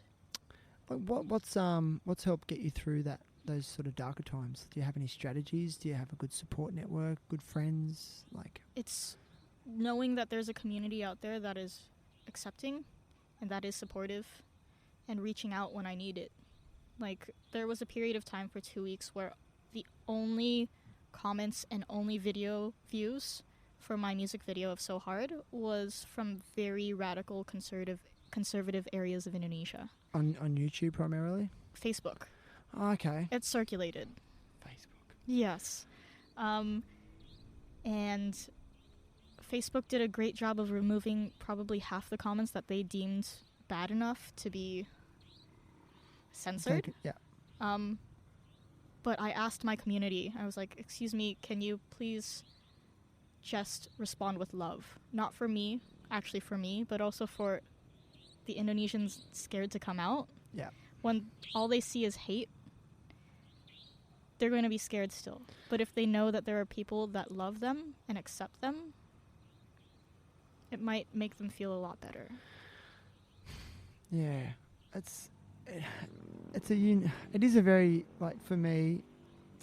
What's helped get you through those sort of darker times? Do you have any strategies? Do you have a good support network, good friends? It's knowing that there's a community out there that is accepting and that is supportive and reaching out when I need it. Like, there was a period of time for 2 weeks where the only comments and only video views for my music video of So Hard was from very radical conservative areas of Indonesia. On YouTube primarily? Facebook. Oh, okay. It's circulated. Facebook. Yes. And Facebook did a great job of removing probably half the comments that they deemed bad enough to be censored. Yeah. But I asked my community, I was like, excuse me, can you please just respond with love? Not for me, actually for me, but also for the Indonesians scared to come out. Yeah. When all they see is hate, they're going to be scared still. But if they know that there are people that love them and accept them, it might make them feel a lot better. Yeah. It is a very, like, for me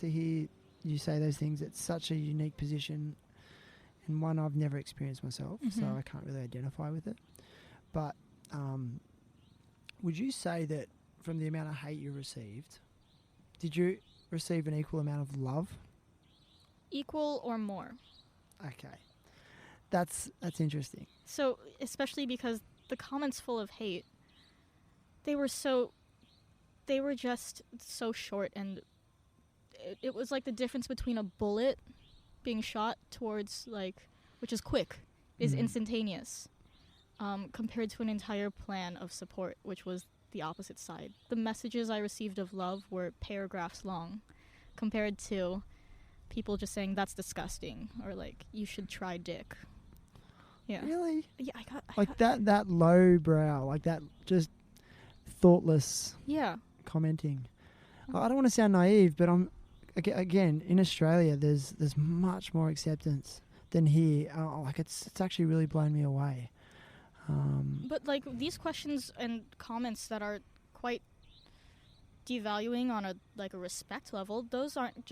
to hear you say those things, it's such a unique position and one I've never experienced myself, so I can't really identify with it. But would you say that from the amount of hate you received, did you receive an equal amount of love? Equal or more. Okay. That's interesting. So, especially because the comments full of hate, they were just so short, and it was like the difference between a bullet being shot towards, like, which is quick, is instantaneous, compared to an entire plan of support, which was the opposite side. The messages I received of love were paragraphs long, compared to people just saying, that's disgusting, or like, you should try dick. Yeah. Really? Yeah, I got that low brow, like that just thoughtless commenting. I don't want to sound naive, but again, in Australia there's much more acceptance than here. Like it's actually really blown me away. But like these questions and comments that are quite devaluing on a respect level, those aren't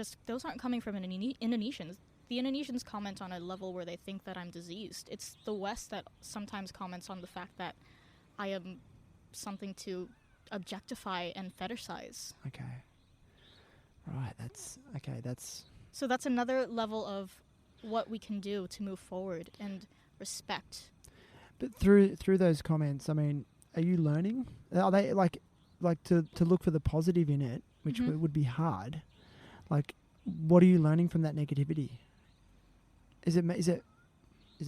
coming from Indonesians. The Indonesians comment on a level where they think that I'm diseased. It's the West that sometimes comments on the fact that I am something to objectify and fetishize. Okay. Right, that's So that's another level of what we can do to move forward and respect. But through those comments, I mean, are you learning? Are they like to look for the positive in it, which would be hard? Like, what are you learning from that negativity? Is it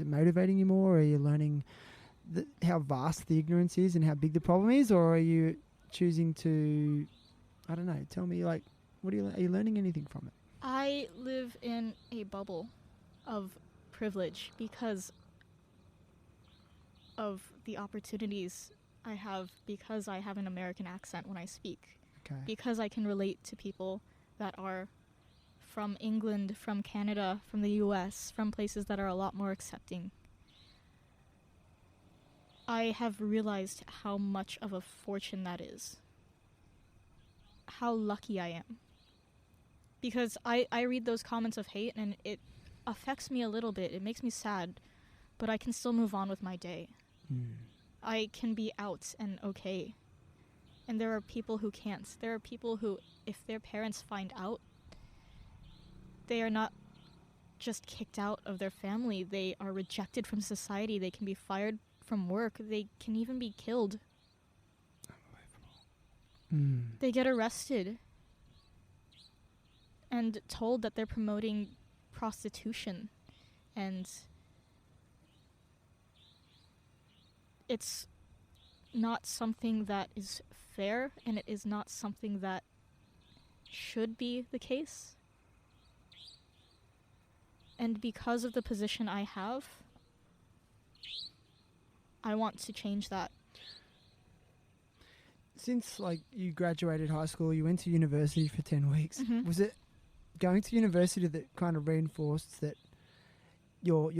motivating you more, or are you learning how vast the ignorance is and how big the problem is, or are you choosing to, I don't know, tell me, like, are you learning anything from it? I live in a bubble of privilege because of the opportunities I have, because I have an American accent when I speak, Okay. because I can relate to people that are from England, from Canada, from the US, from places that are a lot more accepting, I have realized how much of a fortune that is. How lucky I am. Because I read those comments of hate and it affects me a little bit. It makes me sad, but I can still move on with my day. I can be out and okay. And there are people who can't. There are people who, if their parents find out, they are not just kicked out of their family. They are rejected from society. They can be fired from work. They can even be killed. They get arrested and told that they're promoting prostitution. And it's not something that is fair, and it is not something that should be the case. And because of the position I have, I want to change that. Since you graduated high school, you went to university for 10 weeks. Was it going to university that kind of reinforced that your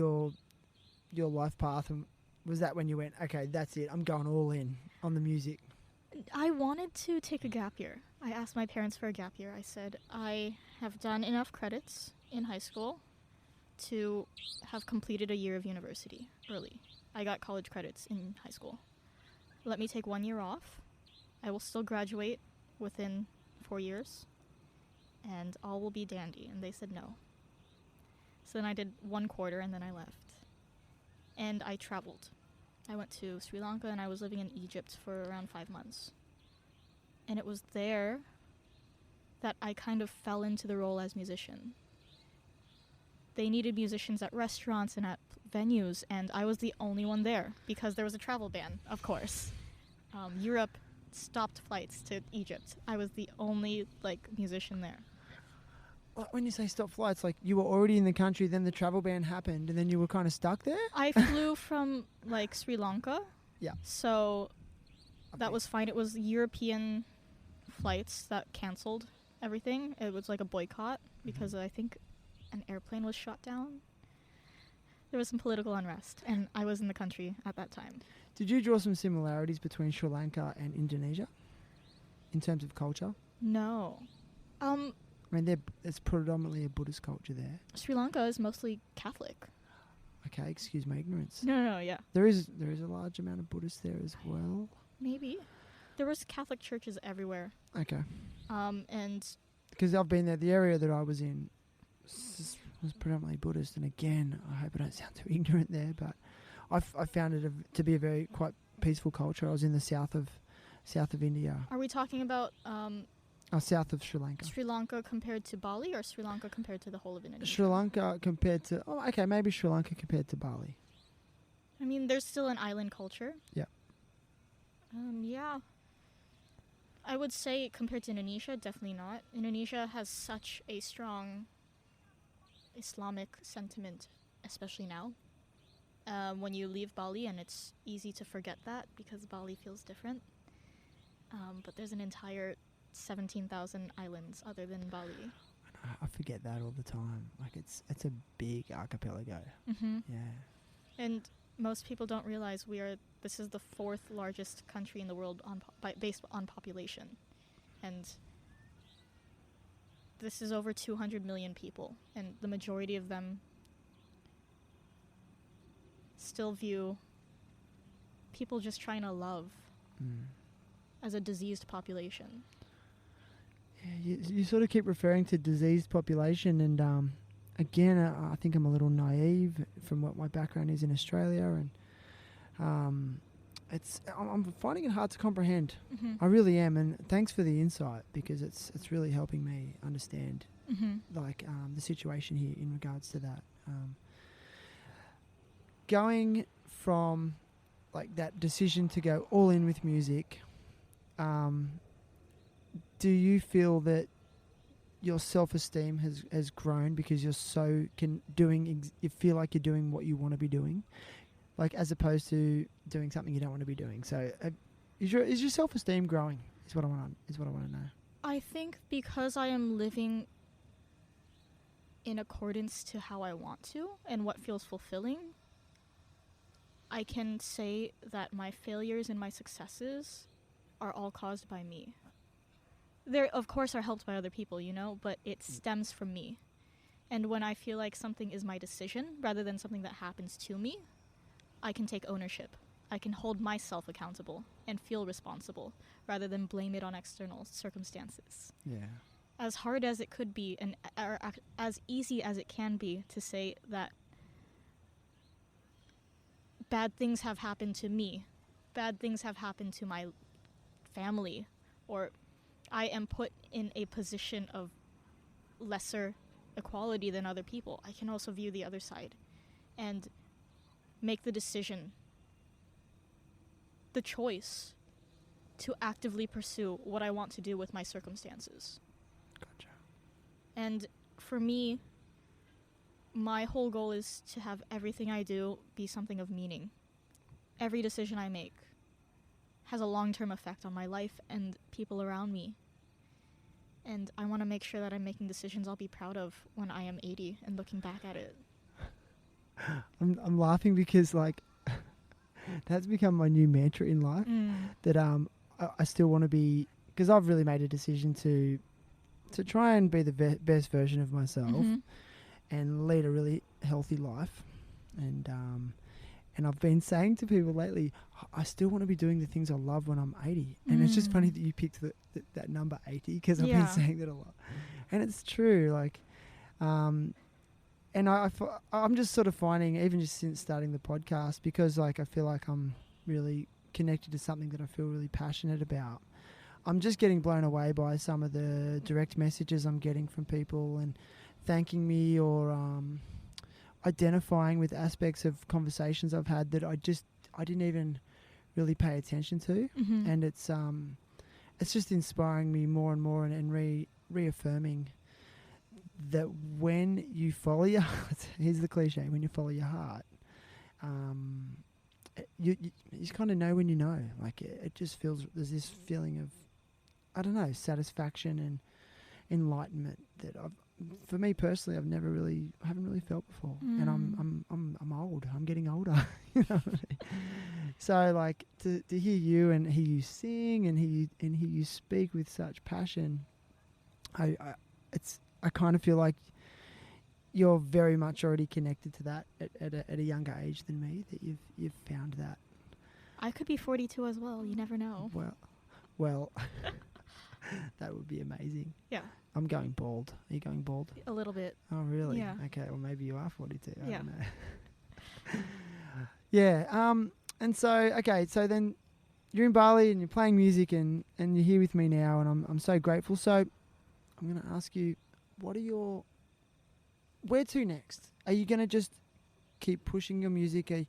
life path, and was that when you went, okay, that's it, I'm going all in on the music? I wanted to take a gap year. I asked my parents for a gap year. I said, I have done enough credits in high school to have completed a year of university early. I got college credits in high school. Let me take 1 year off. I will still graduate within 4 years, and all will be dandy. And they said no. So then I did 1 quarter, and then I left. And I traveled. I went to Sri Lanka, and I was living in Egypt for around 5 months. And it was there that I kind of fell into the role as musician. They needed musicians at restaurants and at venues, and I was the only one there because there was a travel ban, of course. Europe stopped flights to Egypt. I was the only musician there. When you say stop flights, you were already in the country, then the travel ban happened, and then you were kind of stuck there? I flew from Sri Lanka. Yeah. So that was fine. It was European flights that canceled everything. It was a boycott because I think an airplane was shot down. There was some political unrest, and I was in the country at that time. Did you draw some similarities between Sri Lanka and Indonesia in terms of culture? No. I mean, it's predominantly a Buddhist culture there. Sri Lanka is mostly Catholic. Okay, excuse my ignorance. No, yeah. There is a large amount of Buddhists there as well. Maybe. There was Catholic churches everywhere. Okay. And because I've been there, the area that I was in was predominantly Buddhist, and again, I hope I don't sound too ignorant there, but I found it to be a very quite peaceful culture. I was in the south of India. Are we talking about south of Sri Lanka? Sri Lanka compared to Bali, or Sri Lanka compared to the whole of Indonesia? Sri Lanka compared to maybe Sri Lanka compared to Bali. I mean, there's still an island culture. Yeah. Yeah. I would say compared to Indonesia, definitely not. Indonesia has such a strong Islamic sentiment, especially now. When you leave Bali, and it's easy to forget that because Bali feels different. But there's an entire 17,000 islands other than Bali. I forget that all the time. It's a big archipelago. Mm-hmm. Yeah. And most people don't realize this is the 4th largest country in the world based on population. And this is over 200 million people, and the majority of them still view people just trying to love as a diseased population. Yeah, you sort of keep referring to diseased population, and again, I think I'm a little naive from what my background is in Australia, and I'm finding it hard to comprehend. Mm-hmm. I really am, and thanks for the insight, because it's really helping me understand the situation here in regards to that. Going from that decision to go all in with music, do you feel that your self-esteem has grown because you're you feel like you're doing what you want to be doing, as opposed to doing something you don't want to be doing? So is your self-esteem growing is what I want to know. I think because I am living in accordance to how I want to and what feels fulfilling, I can say that my failures and my successes are all caused by me. They, of course, are helped by other people, you know, but it stems from me. And when I feel like something is my decision rather than something that happens to me, I can take ownership. I can hold myself accountable and feel responsible rather than blame it on external circumstances. Yeah. As hard as it could be, and as easy as it can be to say that bad things have happened to me, bad things have happened to my family, or I am put in a position of lesser equality than other people, I can also view the other side and make the decision, the choice to actively pursue what I want to do with my circumstances. Gotcha. And for me, my whole goal is to have everything I do be something of meaning. Every decision I make has a long-term effect on my life and people around me. And I want to make sure that I'm making decisions I'll be proud of when I am 80 and looking back at it. I'm laughing because, like, that's become my new mantra in life. That I still want to be, because I've really made a decision to try and be the best version of myself and lead a really healthy life. And I've been saying to people lately, I still want to be doing the things I love when I'm 80. And it's just funny that you picked that number 80, because I've been saying that a lot. And it's true, like, and I'm just sort of finding, even just since starting the podcast, because, like, I feel like I'm really connected to something that I feel really passionate about. I'm just getting blown away by some of the direct messages I'm getting from people and thanking me, or identifying with aspects of conversations I've had that I didn't even really pay attention to. And it's just inspiring me more and more, and reaffirming that when you follow your heart, here's the cliche, when you follow your heart, you just kind of know when you know. Like, it just feels, there's this feeling of, I don't know, satisfaction and enlightenment that for me personally, I haven't really felt before. And I'm old. I'm getting older. You know what I mean? So, like, to hear you and hear you sing and hear you speak with such passion, I kind of feel like you're very much already connected to that at a younger age than me. That you've found that. I could be 42 as well. You never know. Well, that would be amazing. Yeah. I'm going bald. Are you going bald? A little bit. Oh, really? Yeah. Okay, well, maybe you are 42. I Yeah. don't know. Yeah. And so, okay, so then you're in Bali and you're playing music and you're here with me now, and I'm so grateful. So I'm going to ask you, where to next? Are you going to just keep pushing your music? Are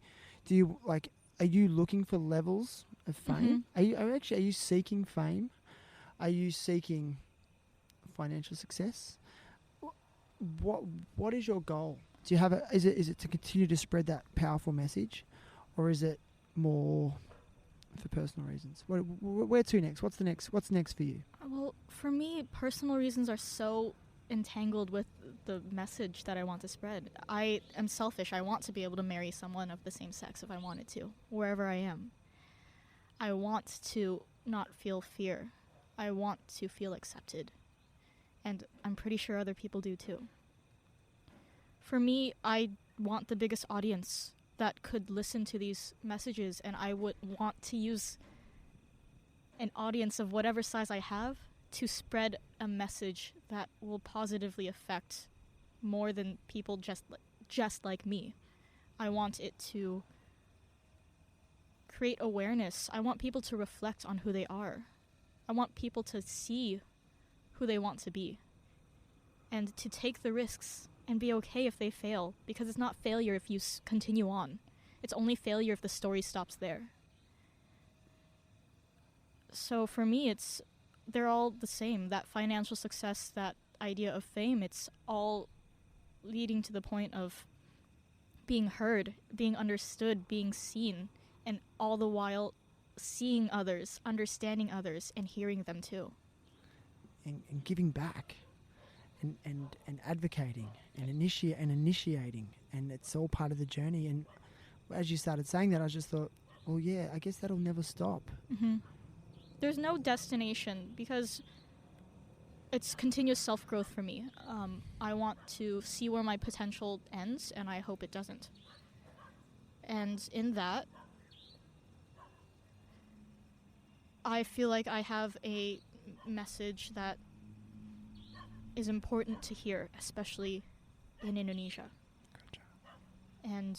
you looking for levels of fame? Are you seeking fame? Are you seeking financial success? What is your goal? Do you have is it to continue to spread that powerful message, or is it more for personal reasons? Where to next? What's next for you? Well, for me, personal reasons are so entangled with the message that I want to spread. I am selfish. I want to be able to marry someone of the same sex if I wanted to, wherever I am. I want to not feel fear. I want to feel accepted. And I'm pretty sure other people do too. For me, I want the biggest audience that could listen to these messages, and I would want to use an audience of whatever size I have to spread a message that will positively affect more than people just like me. I want it to create awareness. I want people to reflect on who they are. I want people to see who they want to be and to take the risks and be okay if they fail, because it's not failure if you continue on. It's only failure if the story stops there. So for me, they're all the same. That financial success, that idea of fame, it's all leading to the point of being heard, being understood, being seen, and all the while seeing others, understanding others, and hearing them too. And giving back. and advocating and initiating, and it's all part of the journey. And as you started saying that, I just thought, well, yeah, I guess that'll never stop. Mm-hmm. There's no destination because it's continuous self-growth for me. I want to see where my potential ends, and I hope it doesn't. And in that, I feel like I have a message that is important to hear, especially in Indonesia. Gotcha. And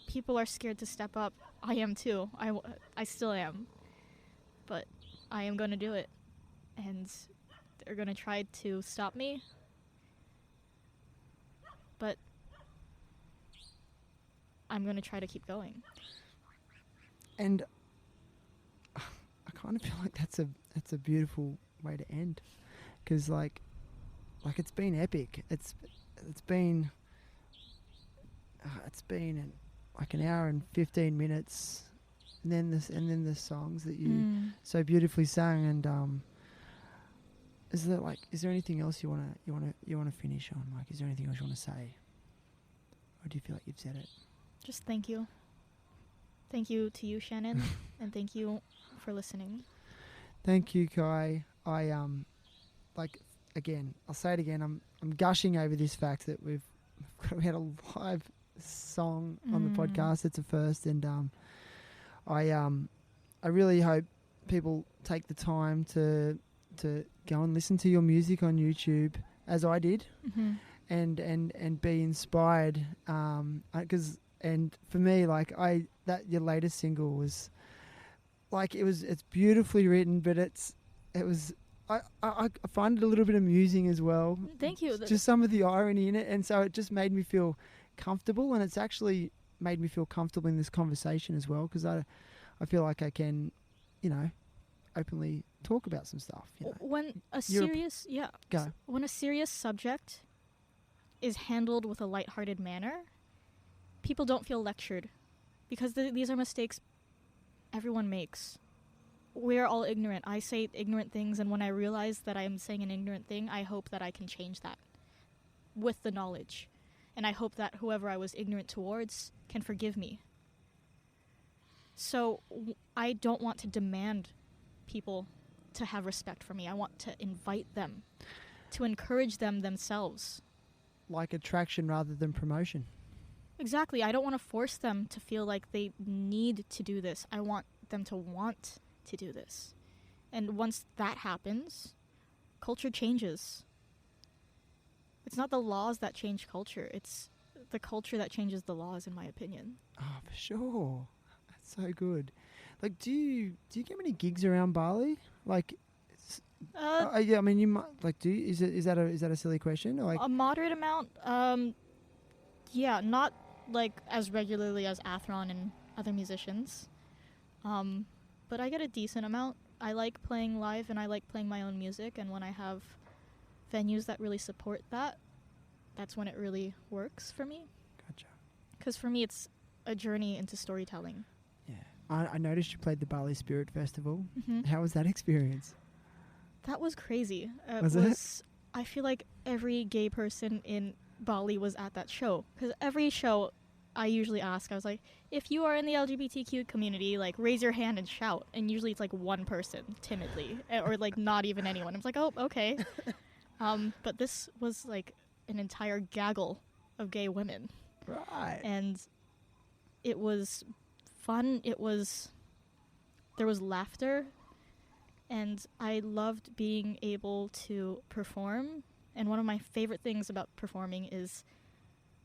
people are scared to step up. I am too. I still am. But I am going to do it. And they're going to try to stop me. But I'm going to try to keep going. And I kind of feel like that's a beautiful way to end, because like it's been epic. It's been like an hour and 15 minutes, and then the songs that you so beautifully sang. And is there anything else you wanna finish on? Like, is there anything else you wanna say, or do you feel like you've said it? Just thank you. Thank you to you, Shannon, and thank you for listening. Thank you, Kai. I again, I'll say it again. I'm gushing over this fact that we had a live song on the podcast. It's a first, and I really hope people take the time to go and listen to your music on YouTube, as I did, and be inspired. And for me, like your latest single was like it's beautifully written, but I find it a little bit amusing as well. Thank you. Just some of the irony in it, and so it just made me feel comfortable, and it's actually made me feel comfortable in this conversation as well, because I feel like I can, openly talk about some stuff. When a serious when a serious subject is handled with a lighthearted manner, people don't feel lectured, because these are mistakes everyone makes. We're all ignorant. I say ignorant things, and when I realize that I am saying an ignorant thing, I hope that I can change that with the knowledge. And I hope that whoever I was ignorant towards can forgive me. So I don't want to demand people to have respect for me. I want to invite them, to encourage them themselves. Like attraction rather than promotion. Exactly. I don't want to force them to feel like they need to do this. I want them to want to do this. And once that happens, culture changes. It's not the laws that change culture. It's the culture that changes the laws, in my opinion. Oh, for sure. That's so good. Like, do you get many gigs around Bali? Like, yeah, I mean, you might like. Is that a silly question? Or like a moderate amount. Yeah, not like as regularly as Athron and other musicians. But I get a decent amount. I like playing live, and I like playing my own music. And when I have venues that really support that, that's when it really works for me. Gotcha. Because for me, it's a journey into storytelling. Yeah. I noticed you played the Bali Spirit Festival. Mm-hmm. How was that experience? That was crazy. Was it? I feel like every gay person in Bali was at that show. Because every show, I usually ask, I was like, if you are in the LGBTQ community, like, raise your hand and shout. And usually it's like one person, timidly. Or like not even anyone. I'm like, oh, okay. But this was like an entire gaggle of gay women. Right. And it was fun. There was laughter. And I loved being able to perform. And one of my favorite things about performing is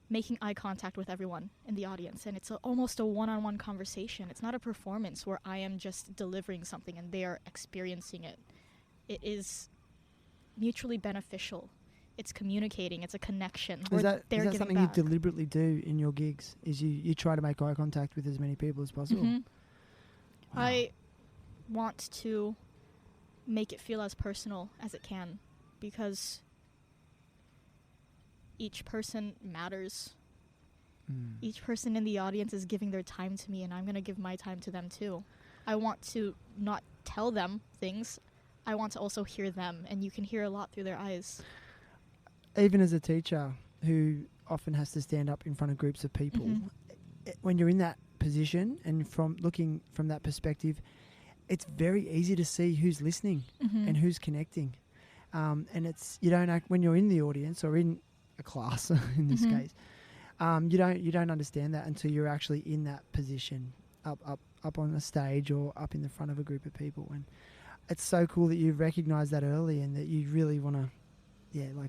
making eye contact with everyone in the audience. And it's almost a one-on-one conversation. It's not a performance where I am just delivering something and they are experiencing it. It is mutually beneficial. It's communicating. It's a connection. Is that something back. you deliberately do in your gigs? Is you try to make eye contact with as many people as possible? Mm-hmm. Wow. I want to make it feel as personal as it can, because each person matters. Each person in the audience is giving their time to me, and I'm going to give my time to them too. I want to not tell them things. I want to also hear them, and you can hear a lot through their eyes. even as a teacher who often has to stand up in front of groups of people, when you're in that position and from looking from that perspective, it's very easy to see who's listening and who's connecting. And it's, you don't act when you're in the audience or in a class in this case, you don't understand that until you're actually in that position up on the stage or up in the front of a group of people. And it's so cool that you've recognized that early and that you really want to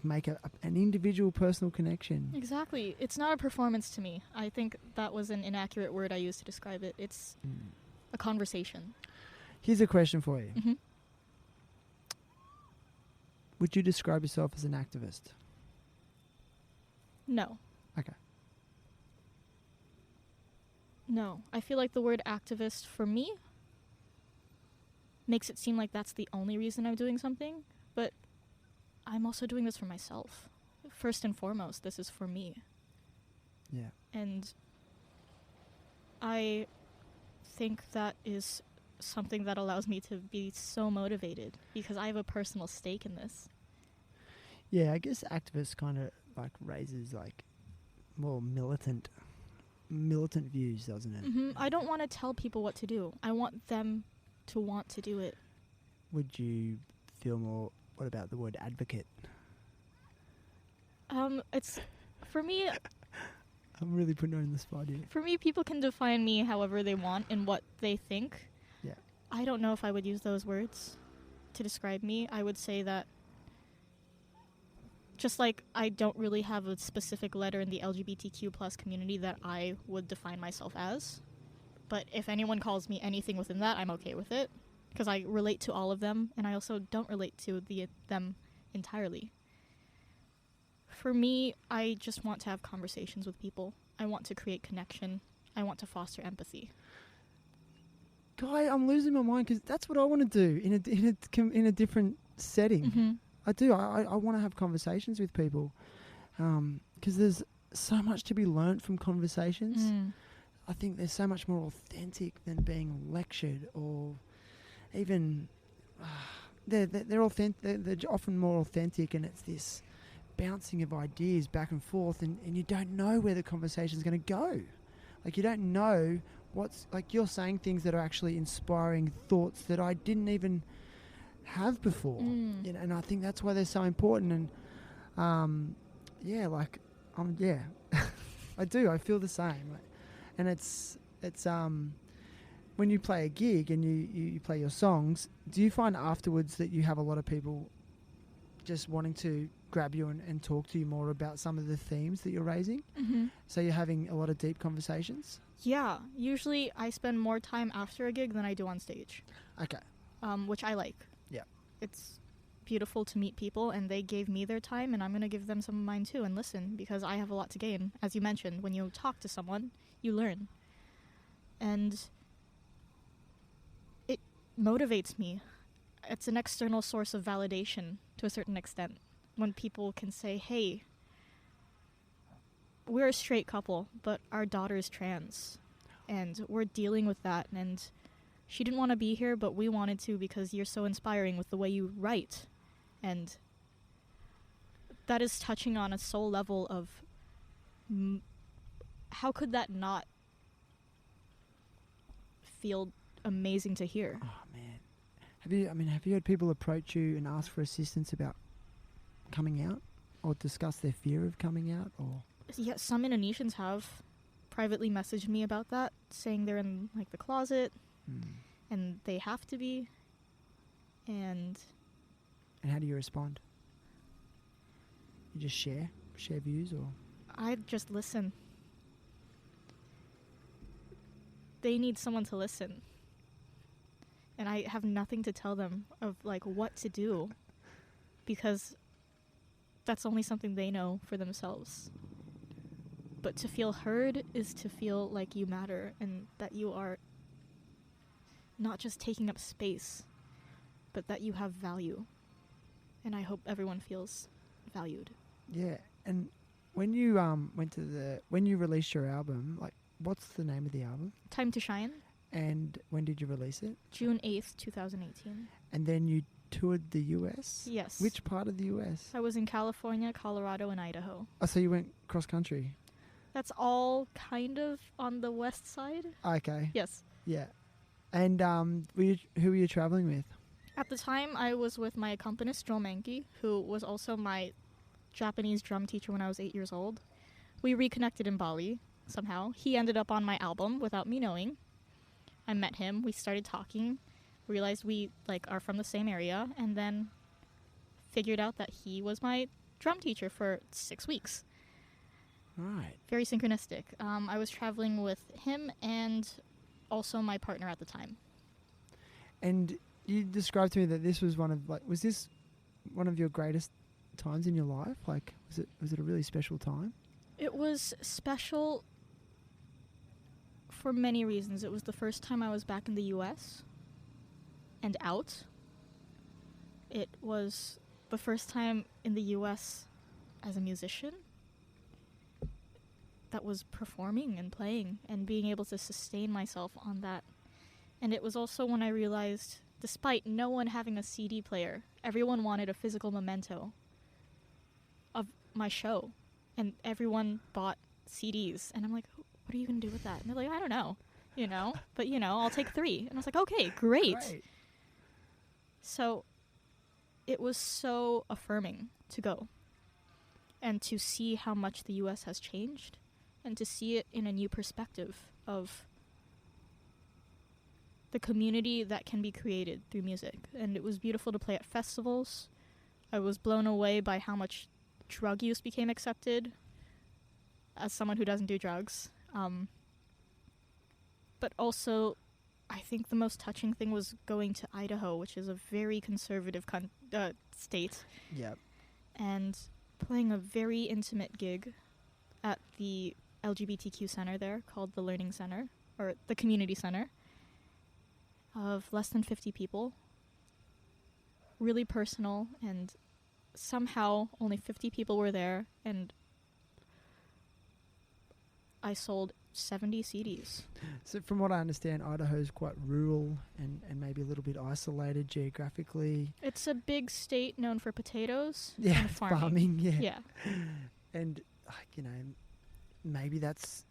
make an individual personal connection. Exactly. It's not a performance to me. I think that was an inaccurate word I used to describe it. It's a conversation. Here's a question for you. Would you describe yourself as an activist? No. Okay. No. I feel like the word activist for me makes it seem like that's the only reason I'm doing something, but I'm also doing this for myself. First and foremost, this is for me. Yeah. And I think that is something that allows me to be so motivated because I have a personal stake in this. Yeah, I guess activist kind of like raises like more militant views, doesn't it? I don't want to tell people what to do. I want them to want to do it. Would you feel more, what about the word advocate? It's, for me, I'm really putting her in the spot here. For me, people can define me however they want and what they think. Yeah. I don't know if I would use those words to describe me. I would say that just like I don't really have a specific letter in the LGBTQ plus community that I would define myself as. But if anyone calls me anything within that, I'm okay with it. Because I relate to all of them, and I also don't relate to them entirely. For me, I just want to have conversations with people. I want to create connection. I want to foster empathy. Guy, I'm losing my mind because that's what I want to do in a different setting. I do. I want to have conversations with people because there's so much to be learnt from conversations. I think they're so much more authentic than being lectured or even they're authentic. They're often more authentic, and it's this bouncing of ideas back and forth, and you don't know where the conversation's going to go. Like, you don't know what's, like, you're saying things that are actually inspiring thoughts that I didn't even have before. You know, and I think that's why they're so important. And I do. I feel the same. And it's when you play a gig and you play your songs, do you find afterwards that you have a lot of people just wanting to grab you and talk to you more about some of the themes that you're raising? So you're having a lot of deep conversations? Yeah. Usually I spend more time after a gig than I do on stage. Okay. Which I like. Yeah. It's beautiful to meet people, and they gave me their time, and I'm going to give them some of mine too and listen, because I have a lot to gain. As you mentioned, when you talk to someone, you learn. And it motivates me. It's an external source of validation to a certain extent. When people can say, hey, we're a straight couple, but our daughter's trans, and we're dealing with that, and she didn't want to be here, but we wanted to because you're so inspiring with the way you write. And that is touching on a soul level of how could that not feel amazing to hear? Oh, man. Have you had people approach you and ask for assistance about coming out or discuss their fear of coming out? Or yeah, some Indonesians have privately messaged me about that, saying they're in like the closet and they have to be. And how do you respond? You just share views, or I just listen. They need someone to listen. And I have nothing to tell them of like what to do, because that's only something they know for themselves. But to feel heard is to feel like you matter and that you are not just taking up space, but that you have value. And I hope everyone feels valued. Yeah. And when you when you released your album, like, what's the name of the album? Time to Shine. And when did you release it? June 8th, 2018. And then you toured the US? Yes. Which part of the US? I was in California, Colorado, and Idaho. Oh, so you went cross country? That's all kind of on the west side. Okay. Yes. Yeah. And who were you traveling with? At the time, I was with my accompanist, Joel Menke, who was also my Japanese drum teacher when I was 8 years old. We reconnected in Bali somehow. He ended up on my album without me knowing. I met him. We started talking. Realized we are from the same area, and then figured out that he was my drum teacher for 6 weeks. Right. Very synchronistic. I was traveling with him and also my partner at the time. And you described to me that this was was this one of your greatest times in your life? Was it a really special time? It was special for many reasons. It was the first time I was back in the US and out. It was the first time in the US as a musician that was performing and playing and being able to sustain myself on that. And it was also when I realized, despite no one having a CD player, everyone wanted a physical memento of my show. And everyone bought CDs. And I'm like, what are you going to do with that? And they're like, I don't know, but I'll take 3. And I was like, okay, great. So it was so affirming to go and to see how much the US has changed and to see it in a new perspective of the community that can be created through music. And it was beautiful to play at festivals. I was blown away by how much drug use became accepted as someone who doesn't do drugs. But also, I think the most touching thing was going to Idaho, which is a very conservative state. Yep. And playing a very intimate gig at the LGBTQ center there, called the Learning Center, or the Community Center, of less than 50 people. Really personal, and somehow only 50 people were there, and I sold 70 CDs. So from what I understand, Idaho is quite rural and maybe a little bit isolated geographically. It's a big state known for potatoes Yeah, and farming. yeah. And, maybe that's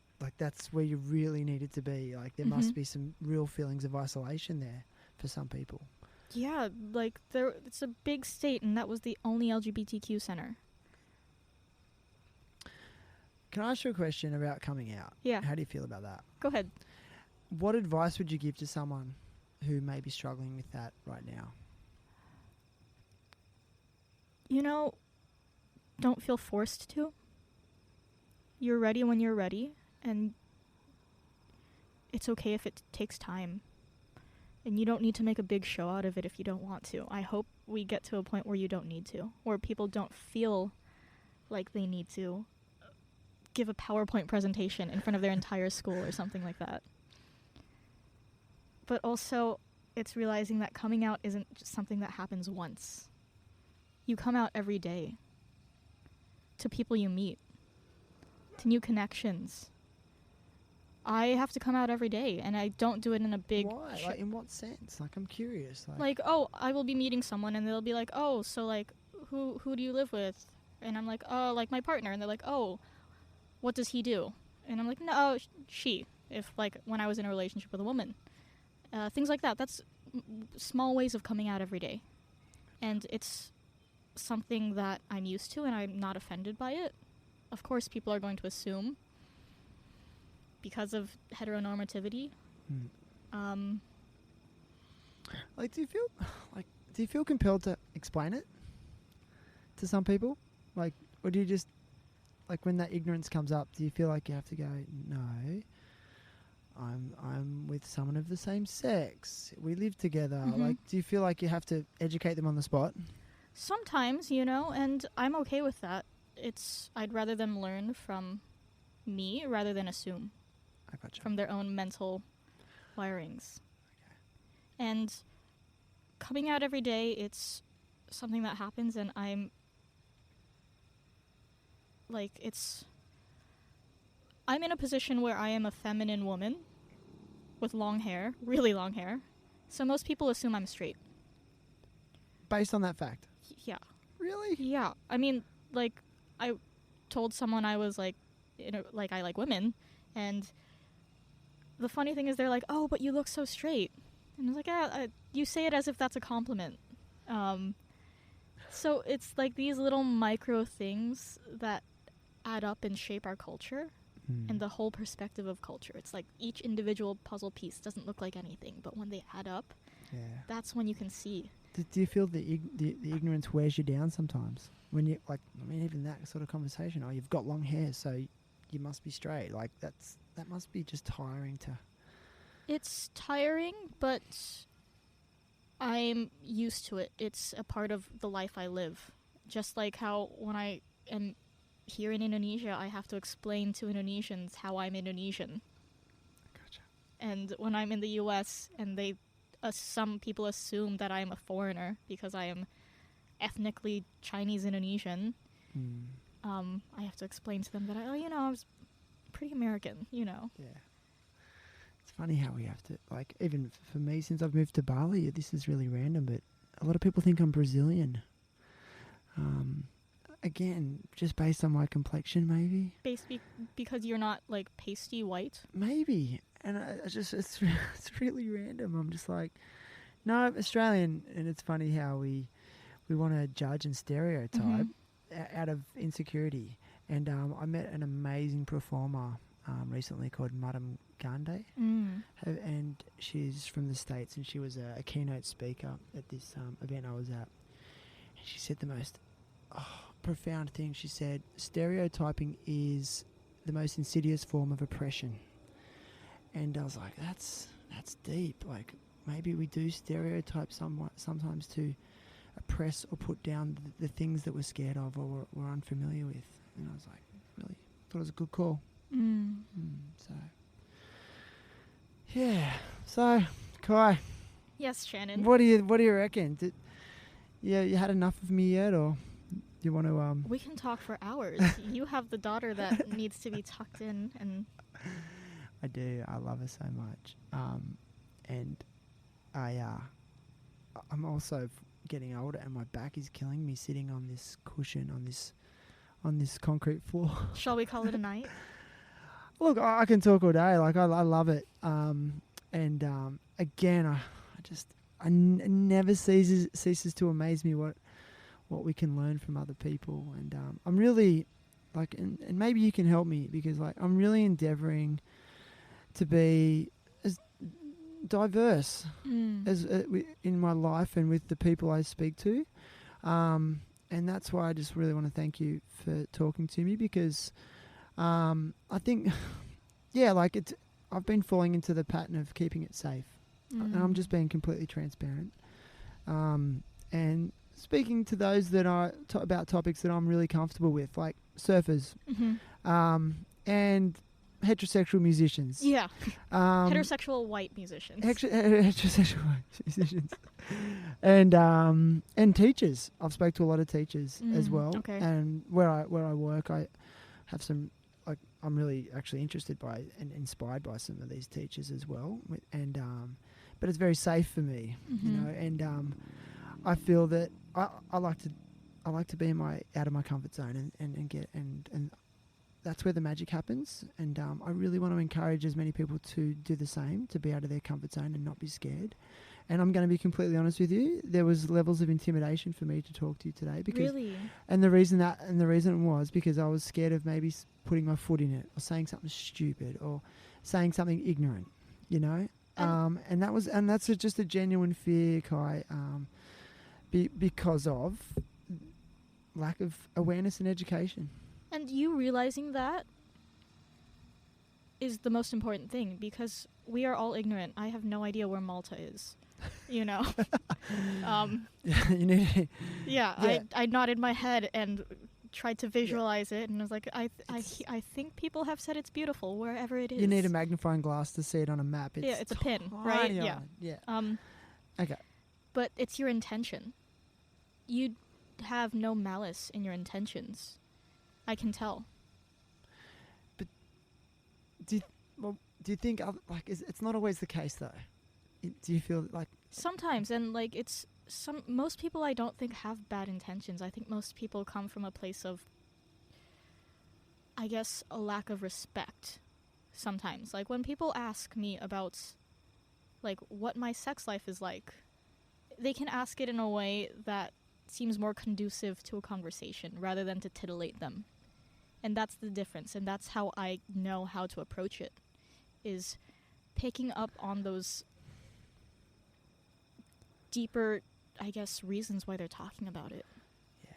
where you really needed to be. There must be some real feelings of isolation there for some people. Yeah, it's a big state, and that was the only LGBTQ center. Can I ask you a question about coming out? Yeah. How do you feel about that? Go ahead. What advice would you give to someone who may be struggling with that right now? Don't feel forced to. You're ready when you're ready, and it's okay if it takes time. And you don't need to make a big show out of it if you don't want to. I hope we get to a point where you don't need to, where people don't feel like they need to give a PowerPoint presentation in front of their entire school or something like that. But also, it's realizing that coming out isn't just something that happens once. You come out every day to people you meet, to new connections. I have to come out every day, and I don't do it in a big... Why? In what sense? I'm curious. I will be meeting someone, and they'll be like, oh, so, who do you live with? And I'm like, oh, my partner. And they're like, oh, what does he do? And I'm like, no, she. If, when I was in a relationship with a woman. Things like that. That's small ways of coming out every day. And it's something that I'm used to, and I'm not offended by it. Of course, people are going to assume because of heteronormativity. Do you feel compelled to explain it to some people? Or do you just, when that ignorance comes up, do you feel like you have to go, no, I'm with someone of the same sex, we live together? Do you feel like you have to educate them on the spot? Sometimes, and I'm okay with that. I'd rather them learn from me rather than assume. I gotcha. From their own mental wirings. Okay. And coming out every day, it's something that happens, and I'm in a position where I am a feminine woman with long hair, really long hair. So most people assume I'm straight. based on that fact? Yeah. Really? Yeah. I mean, like, I told someone I was like, like I like women, and the funny thing is they're like, oh, but you look so straight. And I was like, you say it as if that's a compliment. So it's like these little micro things that add up and shape our culture and the whole perspective of culture. It's like each individual puzzle piece doesn't look like anything, but when they add up, that's when you can see. Do you feel the ignorance wears you down sometimes? When you, like, I mean, even that sort of conversation, oh, you've got long hair, so you must be straight. Like, that must be just tiring to... It's tiring, but I'm used to it. It's a part of the life I live. Just like how when I am here in Indonesia, I have to explain to Indonesians how I'm Indonesian. Gotcha. And when I'm in the US and some people assume that I'm a foreigner because I am ethnically Chinese Indonesian, I have to explain to them that I was pretty American, Yeah. It's funny how we have to, like, even for me, since I've moved to Bali, this is really random, but a lot of people think I'm Brazilian. Again, just based on my complexion, maybe. Because you're not, like, pasty white? Maybe. And it's really random. I'm just like, no, Australian. And it's funny how we want to judge and stereotype out of insecurity. And I met an amazing performer recently called Madam Gandhi. And she's from the States, and she was a keynote speaker at this event I was at. And she said the most profound thing. She said, stereotyping is the most insidious form of oppression. And I was like, that's deep. Like, maybe we do stereotype sometimes to oppress or put down the things that we're scared of or we're unfamiliar with. And I was like, really thought it was a good call. So, yeah. So, Kai. Yes, Shannon. What do you reckon? You had enough of me yet, or you want to? We can talk for hours. You have the daughter that needs to be tucked in, and I do. I love her so much. And I'm also getting older, and my back is killing me sitting on this cushion on this concrete floor. Shall we call it a night? Look, I can talk all day. Like, I love it. Again, I never ceases to amaze me what we can learn from other people. And I'm really, like, and maybe you can help me, because, like, I'm really endeavouring to be as diverse as in my life and with the people I speak to. And that's why I just really want to thank you for talking to me, because I think, I've been falling into the pattern of keeping it safe. And I'm just being completely transparent. And speaking to those that are about topics that I'm really comfortable with, like surfers and heterosexual musicians. Yeah. Heterosexual white musicians. Heterosexual white musicians. And teachers. I've spoke to a lot of teachers as well. Okay. And where I work, I have some, like, I'm really actually interested by and inspired by some of these teachers as well. And but it's very safe for me, you know. And I feel that I like to be out of my comfort zone and that's where the magic happens. And I really want to encourage as many people to do the same, to be out of their comfort zone and not be scared. And I'm going to be completely honest with you. There was levels of intimidation for me to talk to you today, because really, and the reason was because I was scared of maybe putting my foot in it, or saying something stupid, or saying something ignorant, you know. And that's just a genuine fear, Kai, because of lack of awareness and education. And you realizing that is the most important thing, because we are all ignorant. I have no idea where Malta is, you know. You need. Yeah. I nodded my head and tried to visualize it, and I was like, I think people have said it's beautiful wherever it is. You need a magnifying glass to see it on a map. It's a pin, right? Yeah. Okay. But it's your intention. You have no malice in your intentions. I can tell. But do you think, like, it's not always the case, though? Do you feel like... Sometimes, and, like, it's most people I don't think have bad intentions. I think most people come from a place of, I guess, a lack of respect sometimes. Like, when people ask me about, like, what my sex life is like, they can ask it in a way that seems more conducive to a conversation rather than to titillate them. And that's the difference, and that's how I know how to approach it, is picking up on those deeper, I guess, reasons why they're talking about it. Yeah.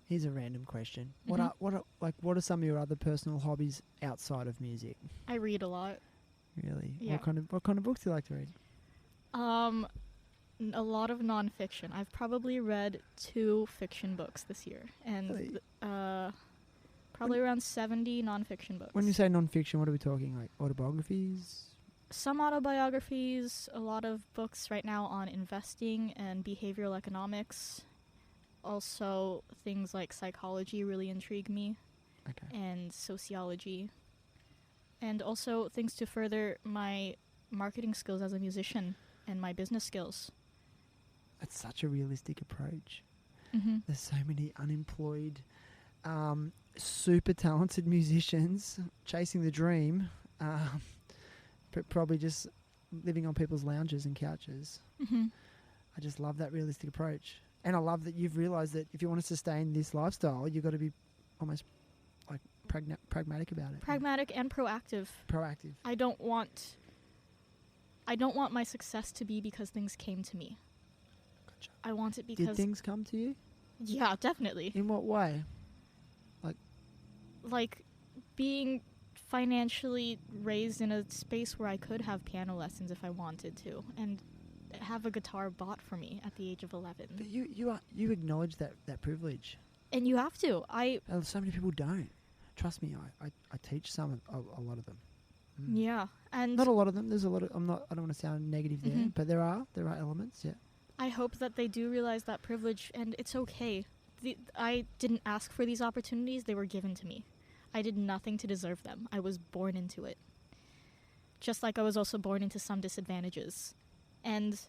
Here's a random question. What are some of your other personal hobbies outside of music? I read a lot. Really? Yeah. What kind of books do you like to read? A lot of nonfiction. I've probably read 2 fiction books this year, and Really? probably around 70 nonfiction books. When you say nonfiction, what are we talking? Like autobiographies? Some autobiographies, a lot of books right now on investing and behavioral economics. Also, things like psychology really intrigue me, Okay. and sociology. And also things to further my marketing skills as a musician and my business skills. That's such a realistic approach. Mm-hmm. There's so many unemployed, super talented musicians chasing the dream, but probably just living on people's lounges and couches. Mm-hmm. I just love that realistic approach. And I love that you've realised that if you want to sustain this lifestyle, you've got to be almost like pragmatic about it. Pragmatic and proactive. Proactive. I don't want my success to be because things came to me. Gotcha. I want it because... Did things come to you? Yeah, definitely. In what way? Like, being financially raised in a space where I could have piano lessons if I wanted to, and have a guitar bought for me at the age of 11. But you acknowledge that privilege. And you have to. So many people don't. Trust me, I teach a lot of them. Yeah, and Not a lot of them. There's a lot of. I don't want to sound negative there, Mhm. but there are elements. Yeah. I hope that they do realize that privilege, and it's okay. I didn't ask for these opportunities. They were given to me. I did nothing to deserve them. I was born into it. Just like I was also born into some disadvantages. And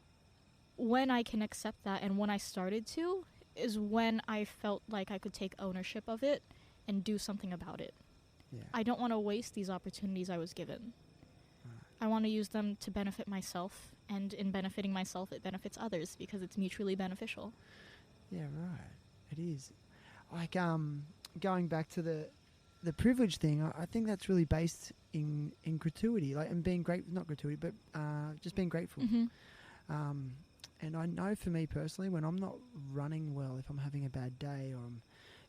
when I can accept that, and when I started to, is when I felt like I could take ownership of it and do something about it. Yeah. I don't want to waste these opportunities I was given. Right. I want to use them to benefit myself, and in benefiting myself, it benefits others because it's mutually beneficial. Yeah, right. It is. Like going back to the privilege thing, I think that's really based in gratuity, like, and being not gratuity, but just being grateful. Mm-hmm. And I know for me personally, when I'm not running well, if I'm having a bad day or I'm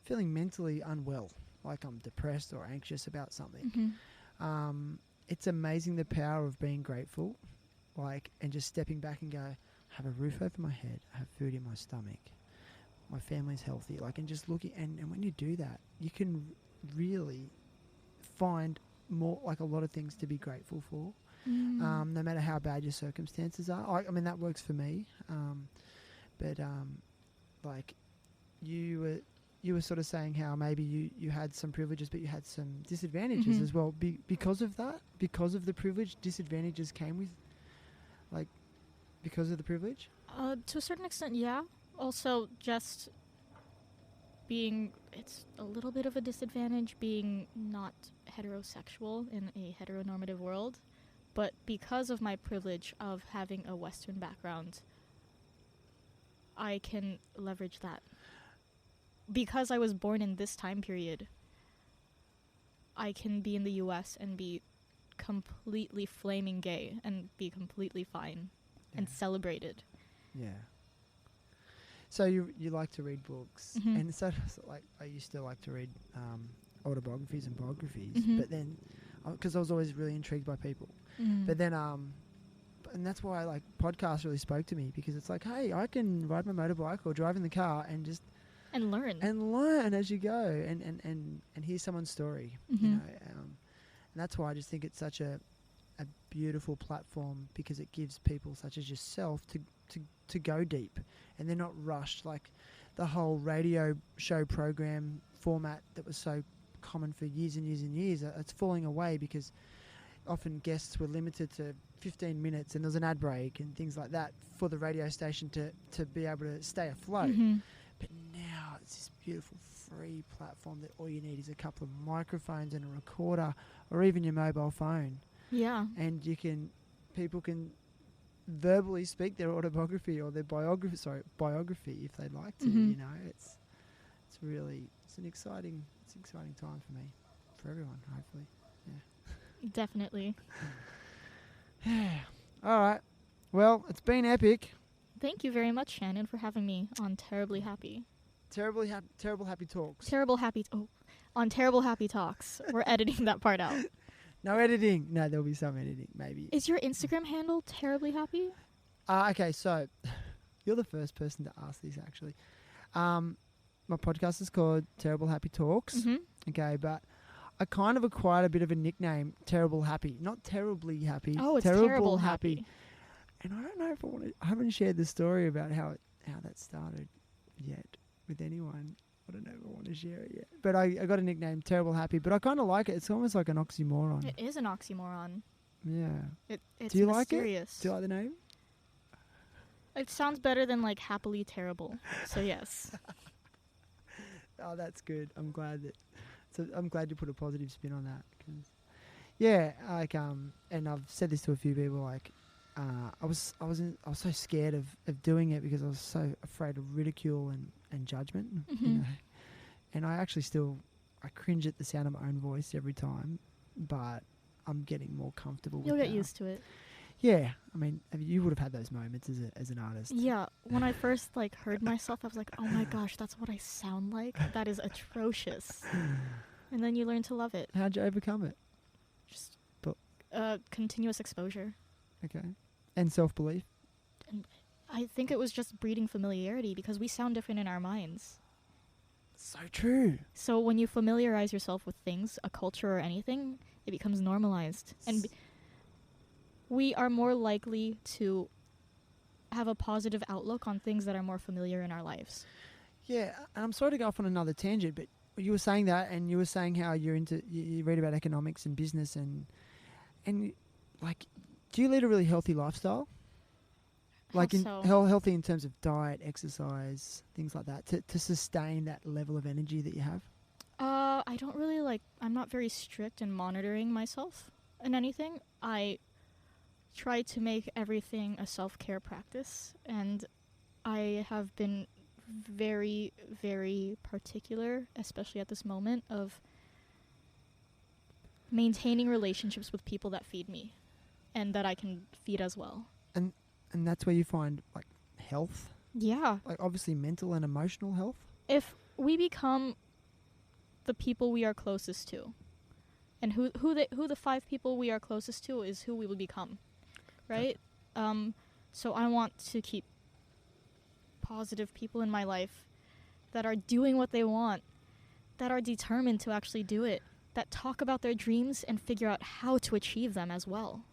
feeling mentally unwell, like I'm depressed or anxious about something, Mm-hmm. it's amazing the power of being grateful, like, and just stepping back and go, I have a roof over my head, I have food in my stomach, my family's healthy, like, and just looking, and when you do that, you can really find more, like, a lot of things to be grateful for. No matter how bad your circumstances are. I mean, that works for me. But like, you were sort of saying how maybe you had some privileges, but you had some disadvantages Mm-hmm. as well. Because of that, because of the privilege, disadvantages came with, like, because of the privilege? To a certain extent, yeah. Also, just it's a little bit of a disadvantage being not heterosexual in a heteronormative world. But because of my privilege of having a Western background, I can leverage that. Because I was born in this time period, I can be in the US and be completely flaming gay and be completely fine and celebrated. Yeah. So you like to read books, Mhm. and so like I used to like to read autobiographies and biographies, Mhm. but then because I was always really intrigued by people. But then, and that's why like podcasts really spoke to me, because it's like, hey, I can ride my motorbike or drive in the car and just And learn. learn as you go, and hear someone's story, you Mhm. know. And that's why I just think it's such a beautiful platform, because it gives people such as yourself to go deep, and they're not rushed like the whole radio show program format that was so common for years and years and years. It's falling away because often guests were limited to 15 minutes and there was an ad break and things like that for the radio station to be able to stay afloat. But now it's this beautiful free platform that all you need is a couple of microphones and a recorder or even your mobile phone. Yeah. And people can verbally speak their autobiography or their biography if they'd like to. You know, it's an exciting time for me, for everyone, hopefully. Yeah. Definitely. All right. Well, it's been epic. Thank you very much, Shannon, for having me on Terribly Happy. Terrible happy talks. On Terrible Happy Talks. We're editing that part out. No editing. No, there'll be some editing, maybe. Is your Instagram handle Terribly Happy? Okay, so you're the first person to ask this, actually. My podcast is called Terrible Happy Talks. Okay, but I kind of acquired a bit of a nickname, Terrible Happy. Not terribly happy. Oh, it's Terrible Happy. And I don't know if I haven't shared the story about how that started yet with anyone. I don't know if I want to share it yet. But I got a nickname, Terrible Happy. But I kind of like it. It's almost like an oxymoron. It is an oxymoron. Yeah. It's Do you mysterious. like it? Do you like the name? It sounds better than like happily terrible. So yes. Oh, that's good. I'm glad you put a positive spin on that. 'Cause yeah, like and I've said this to a few people. Like, I was so scared of doing it because I was so afraid of ridicule and judgment. You know? And I actually I cringe at the sound of my own voice every time, but I'm getting more comfortable with it. You'll get used to it. Yeah, I mean, you would have had those moments as an artist. Yeah, when I first heard myself, I was like, "Oh my gosh, that's what I sound like. That is atrocious." And then you learn to love it. How'd you overcome it? Just continuous exposure. Okay, and self-belief. And I think it was just breeding familiarity because we sound different in our minds. So true. So when you familiarize yourself with things, a culture or anything, it becomes normalized. And we are more likely to have a positive outlook on things that are more familiar in our lives. Yeah, and I'm sorry to go off on another tangent, but you were saying that, and you were saying how you're you read about economics and business, and like, do you lead a really healthy lifestyle? Like healthy in terms of diet, exercise, things like that, to sustain that level of energy that you have? I don't really I'm not very strict in monitoring myself in anything. I try to make everything a self-care practice, and I have been very, very particular, especially at this moment, of maintaining relationships with people that feed me and that I can feed as well. And that's where you find health? Yeah. Obviously mental and emotional health? If we become the people we are closest to, and who the 5 people we are closest to is who we will become. Right? So I want to keep positive people in my life that are doing what they want, that are determined to actually do it, that talk about their dreams and figure out how to achieve them as well.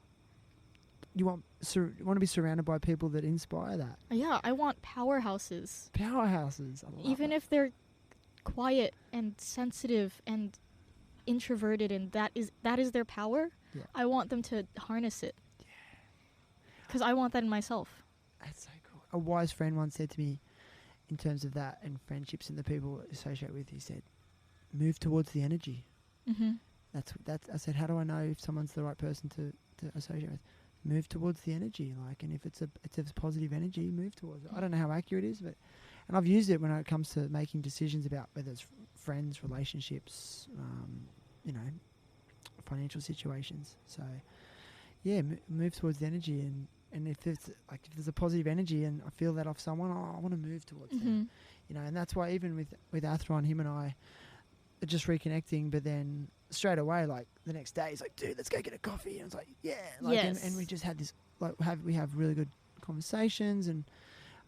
You want to be surrounded by people that inspire that? Yeah, I want powerhouses. Powerhouses. I love Even that. if they're quiet and sensitive and introverted and that is their power, I want them to harness it. Because I want that in myself. That's so cool. A wise friend once said to me, in terms of that and friendships and the people I associate with, he said, move towards the energy. That's. I said, how do I know if someone's the right person to associate with? Move towards the energy, and if it's a positive energy, move towards it. I don't know how accurate it is, and I've used it when it comes to making decisions about whether it's friends, relationships, financial situations. So, yeah, move towards the energy, and if there's a positive energy and I feel that off someone, I want to move towards them. And that's why even with Athron, him and I are just reconnecting, but then straight away, the next day, he's like, dude, let's go get a coffee. And it's like, yeah. And we just had this, we have really good conversations. And,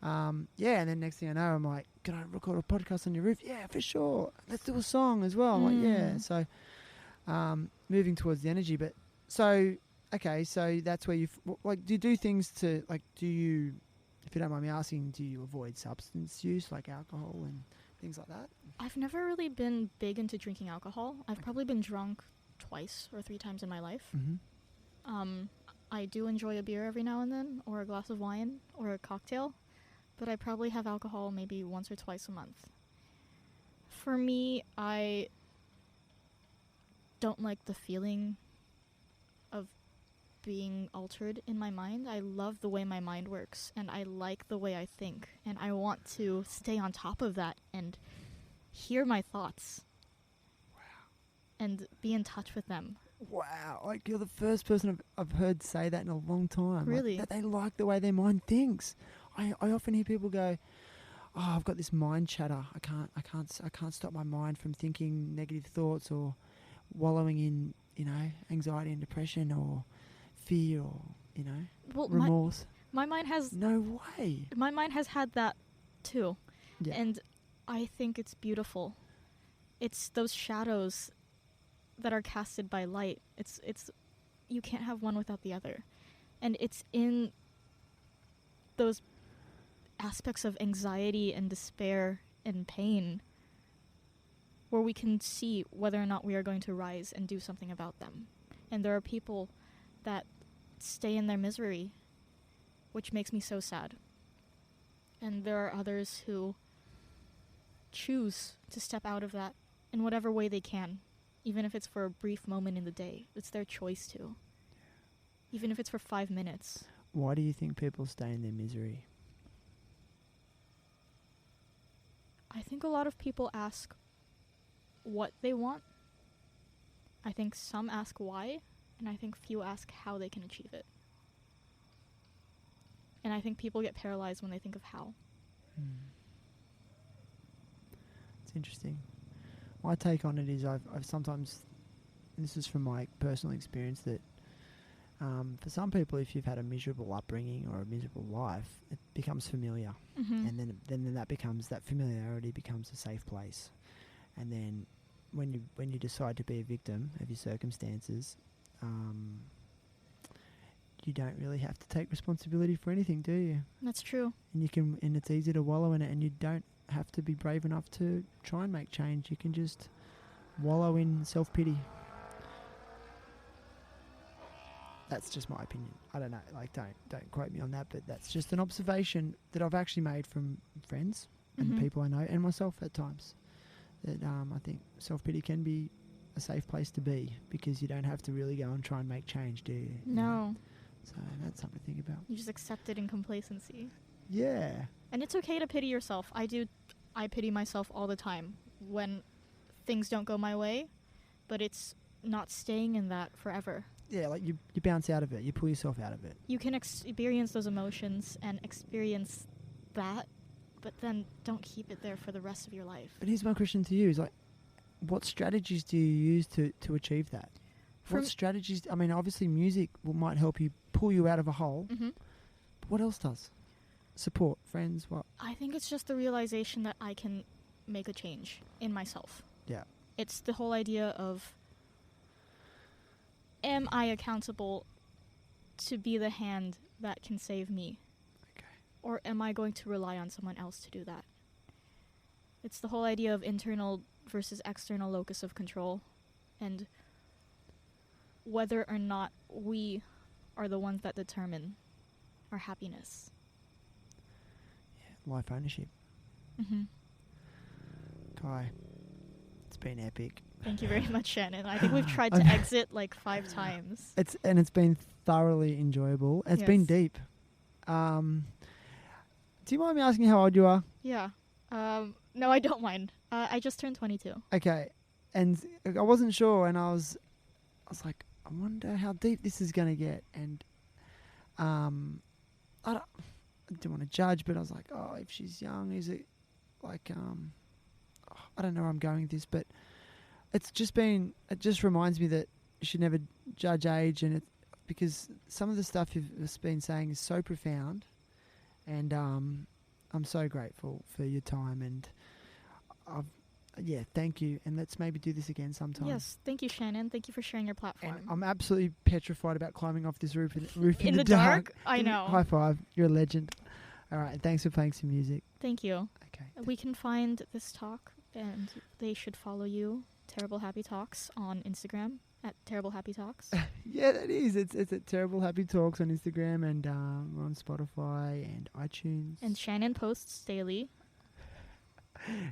and then next thing I know, I'm like, can I record a podcast on your roof? Yeah, for sure. Let's do a song as well. I'm like, yeah. So, moving towards the energy. But so that's where do you do things to, do you, if you don't mind me asking, do you avoid substance use, like alcohol and things like that? I've never really been big into drinking alcohol. I've probably been drunk 2 or 3 times in my life. I do enjoy a beer every now and then, or a glass of wine, or a cocktail, but I probably have alcohol maybe once or twice a month. For me, I don't like the feeling of being altered in my mind. I love the way my mind works, and I like the way I think, and I want to stay on top of that and hear my thoughts. Wow. And be in touch with them. Wow, like you're the first person I've heard say that in a long time. Really? Like, that they like the way their mind thinks. I often hear people go, "Oh, I've got this mind chatter. I can't stop my mind from thinking negative thoughts or wallowing in, anxiety and depression or fear or, Well, remorse." my mind has No way. my mind has had that too. Yeah. And I think it's beautiful. It's those shadows that are casted by light. It's you can't have one without the other. And it's in those aspects of anxiety and despair and pain where we can see whether or not we are going to rise and do something about them. And there are people that stay in their misery, which makes me so sad. And there are others who choose to step out of that in whatever way they can, even if it's for a brief moment in the day. It's their choice to. Even if it's for 5 minutes. Why do you think people stay in their misery? I think a lot of people ask what they want. I think some ask why, and I think few ask how they can achieve it. And I think people get paralyzed when they think of how. It's interesting. My take on it is I've sometimes, and this is from my personal experience, that for some people, if you've had a miserable upbringing or a miserable life, it becomes familiar. Mm-hmm. And then that familiarity becomes a safe place. And then when you decide to be a victim of your circumstances, you don't really have to take responsibility for anything, do you? That's true. And it's easy to wallow in it, and you don't have to be brave enough to try and make change. You can just wallow in self-pity. That's just my opinion. I don't know. Like, don't quote me on that, but that's just an observation that I've actually made from friends and people I know and myself at times. That I think self-pity can be a safe place to be because you don't have to really go and try and make change, do you? No. So that's something to think about. You just accept it in complacency. Yeah. And it's okay to pity yourself. I pity myself all the time when things don't go my way, but it's not staying in that forever. Yeah, like you bounce out of it. You pull yourself out of it. You can experience those emotions and experience that, but then don't keep it there for the rest of your life. But here's my question to you: is like, what strategies do you use to achieve that? What strategies? I mean, obviously, music might help you pull you out of a hole. Mm-hmm. But what else does? Support, friends, what? I think it's just the realization that I can make a change in myself. Yeah. It's the whole idea of, am I accountable to be the hand that can save me? Okay. Or am I going to rely on someone else to do that? It's the whole idea of internal versus external locus of control, and whether or not we are the ones that determine our happiness. Yeah, life ownership. Mm-hmm. Kai, it's been epic. Thank you very much, Shannon. I think we've tried to exit like 5 times. It's been thoroughly enjoyable. It's been Yes. deep. Do you mind me asking how old you are? Yeah. No, I don't mind. I just turned 22. Okay, and I wasn't sure, and I was like, I wonder how deep this is going to get, and I didn't want to judge, but I was like, oh, if she's young, is it like I don't know where I'm going with this, but it just reminds me that you should never judge age, and because some of the stuff you've been saying is so profound, and I'm so grateful for your time, and thank you, and let's maybe do this again sometime. Yes, thank you, Shannon. Thank you for sharing your platform. And I'm absolutely petrified about climbing off this roof in In the the dark? I know. High five, you're a legend. All right, and thanks for playing some music. Thank you. Okay. We can find this talk, and they should follow you, Terrible Happy Talks, on Instagram At Terrible Happy Talks. Yeah, that is. It's at Terrible Happy Talks on Instagram, and we're on Spotify and iTunes. And Shannon posts daily.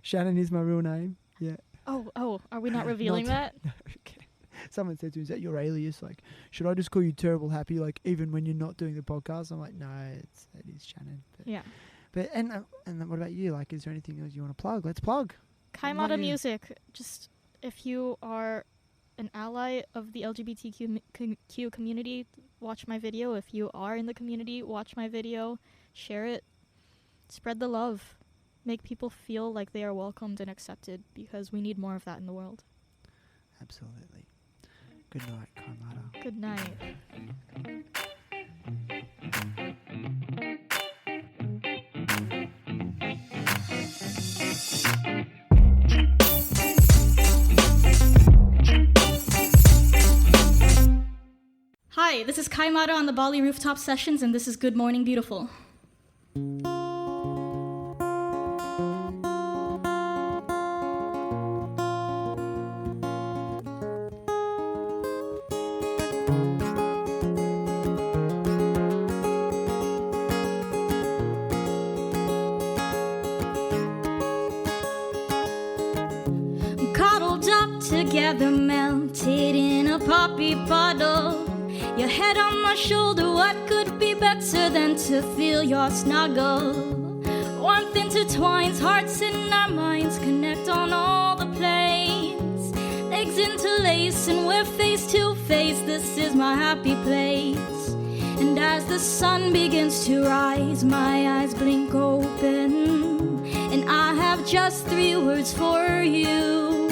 Shannon is my real name. Yeah. Oh, are we not revealing that? No, okay. Someone said to me, "Is that your alias? Like, should I just call you Terrible Happy? Like, even when you're not doing the podcast?" I'm like, "No, it is Shannon." But, Yeah. But and then what about you? Like, is there anything else you want to plug? Let's plug. Kaimata Music. Just if you are an ally of the LGBTQ community, watch my video. If you are in the community, watch my video. Share it. Spread the love. Make people feel like they are welcomed and accepted, because we need more of that in the world. Absolutely. Good night, Kaimata. Good night. Hi, this is Kaimata on the Bali Rooftop Sessions, and this is Good Morning Beautiful. Cuddled up together, melted in a poppy bottle. Your head on my shoulder, what could be better than to feel your snuggle? Warmth intertwines, hearts in our minds connect on all the planes. Legs interlace and we're face to face, this is my happy place. And as the sun begins to rise, my eyes blink open, and I have just 3 words for you.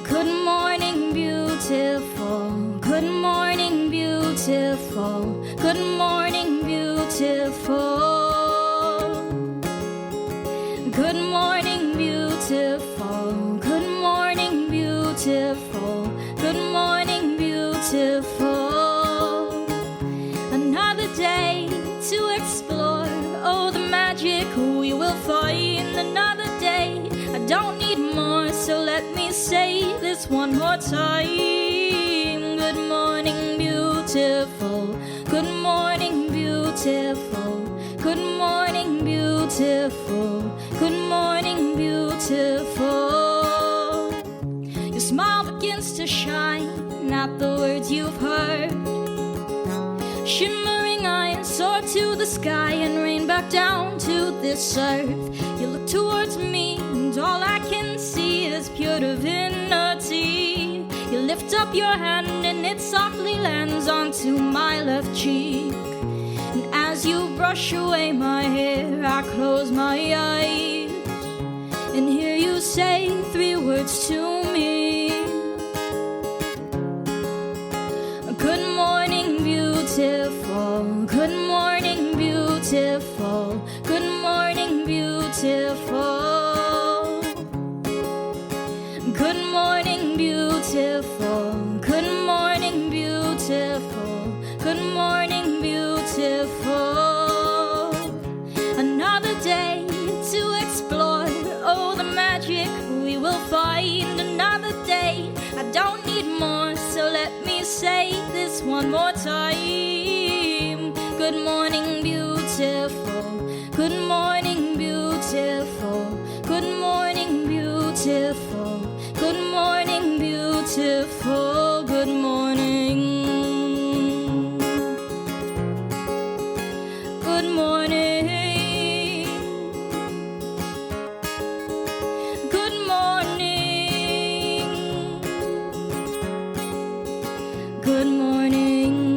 Good morning, beautiful. Good morning, beautiful. Good morning, beautiful. Good morning, beautiful. Good morning, beautiful. Good morning, beautiful. Another day to explore. Oh, the magic we will find. Another day, I don't need more, so let me say this one more time. Good morning, beautiful. Good morning, beautiful. Good morning, beautiful. Good morning, beautiful. Your smile begins to shine, not the words you've heard. Shimmering eyes soar to the sky and rain back down to this earth. You look towards me and all I can see is pure divinity. You lift up your hand and it softly lands onto my left cheek. And as you brush away my hair, I close my eyes and hear you say 3 words to me. Good morning, beautiful. Good morning, beautiful. Good morning, beautiful. Good morning, beautiful. Good morning, beautiful. Good morning, beautiful. Another day to explore. Oh, the magic we will find. Another day, I don't need more, so let me say this one more time. Good morning, beautiful. Good morning, beautiful. Good morning, beautiful. Good morning, beautiful. Good morning. Good morning. Good morning. Good morning.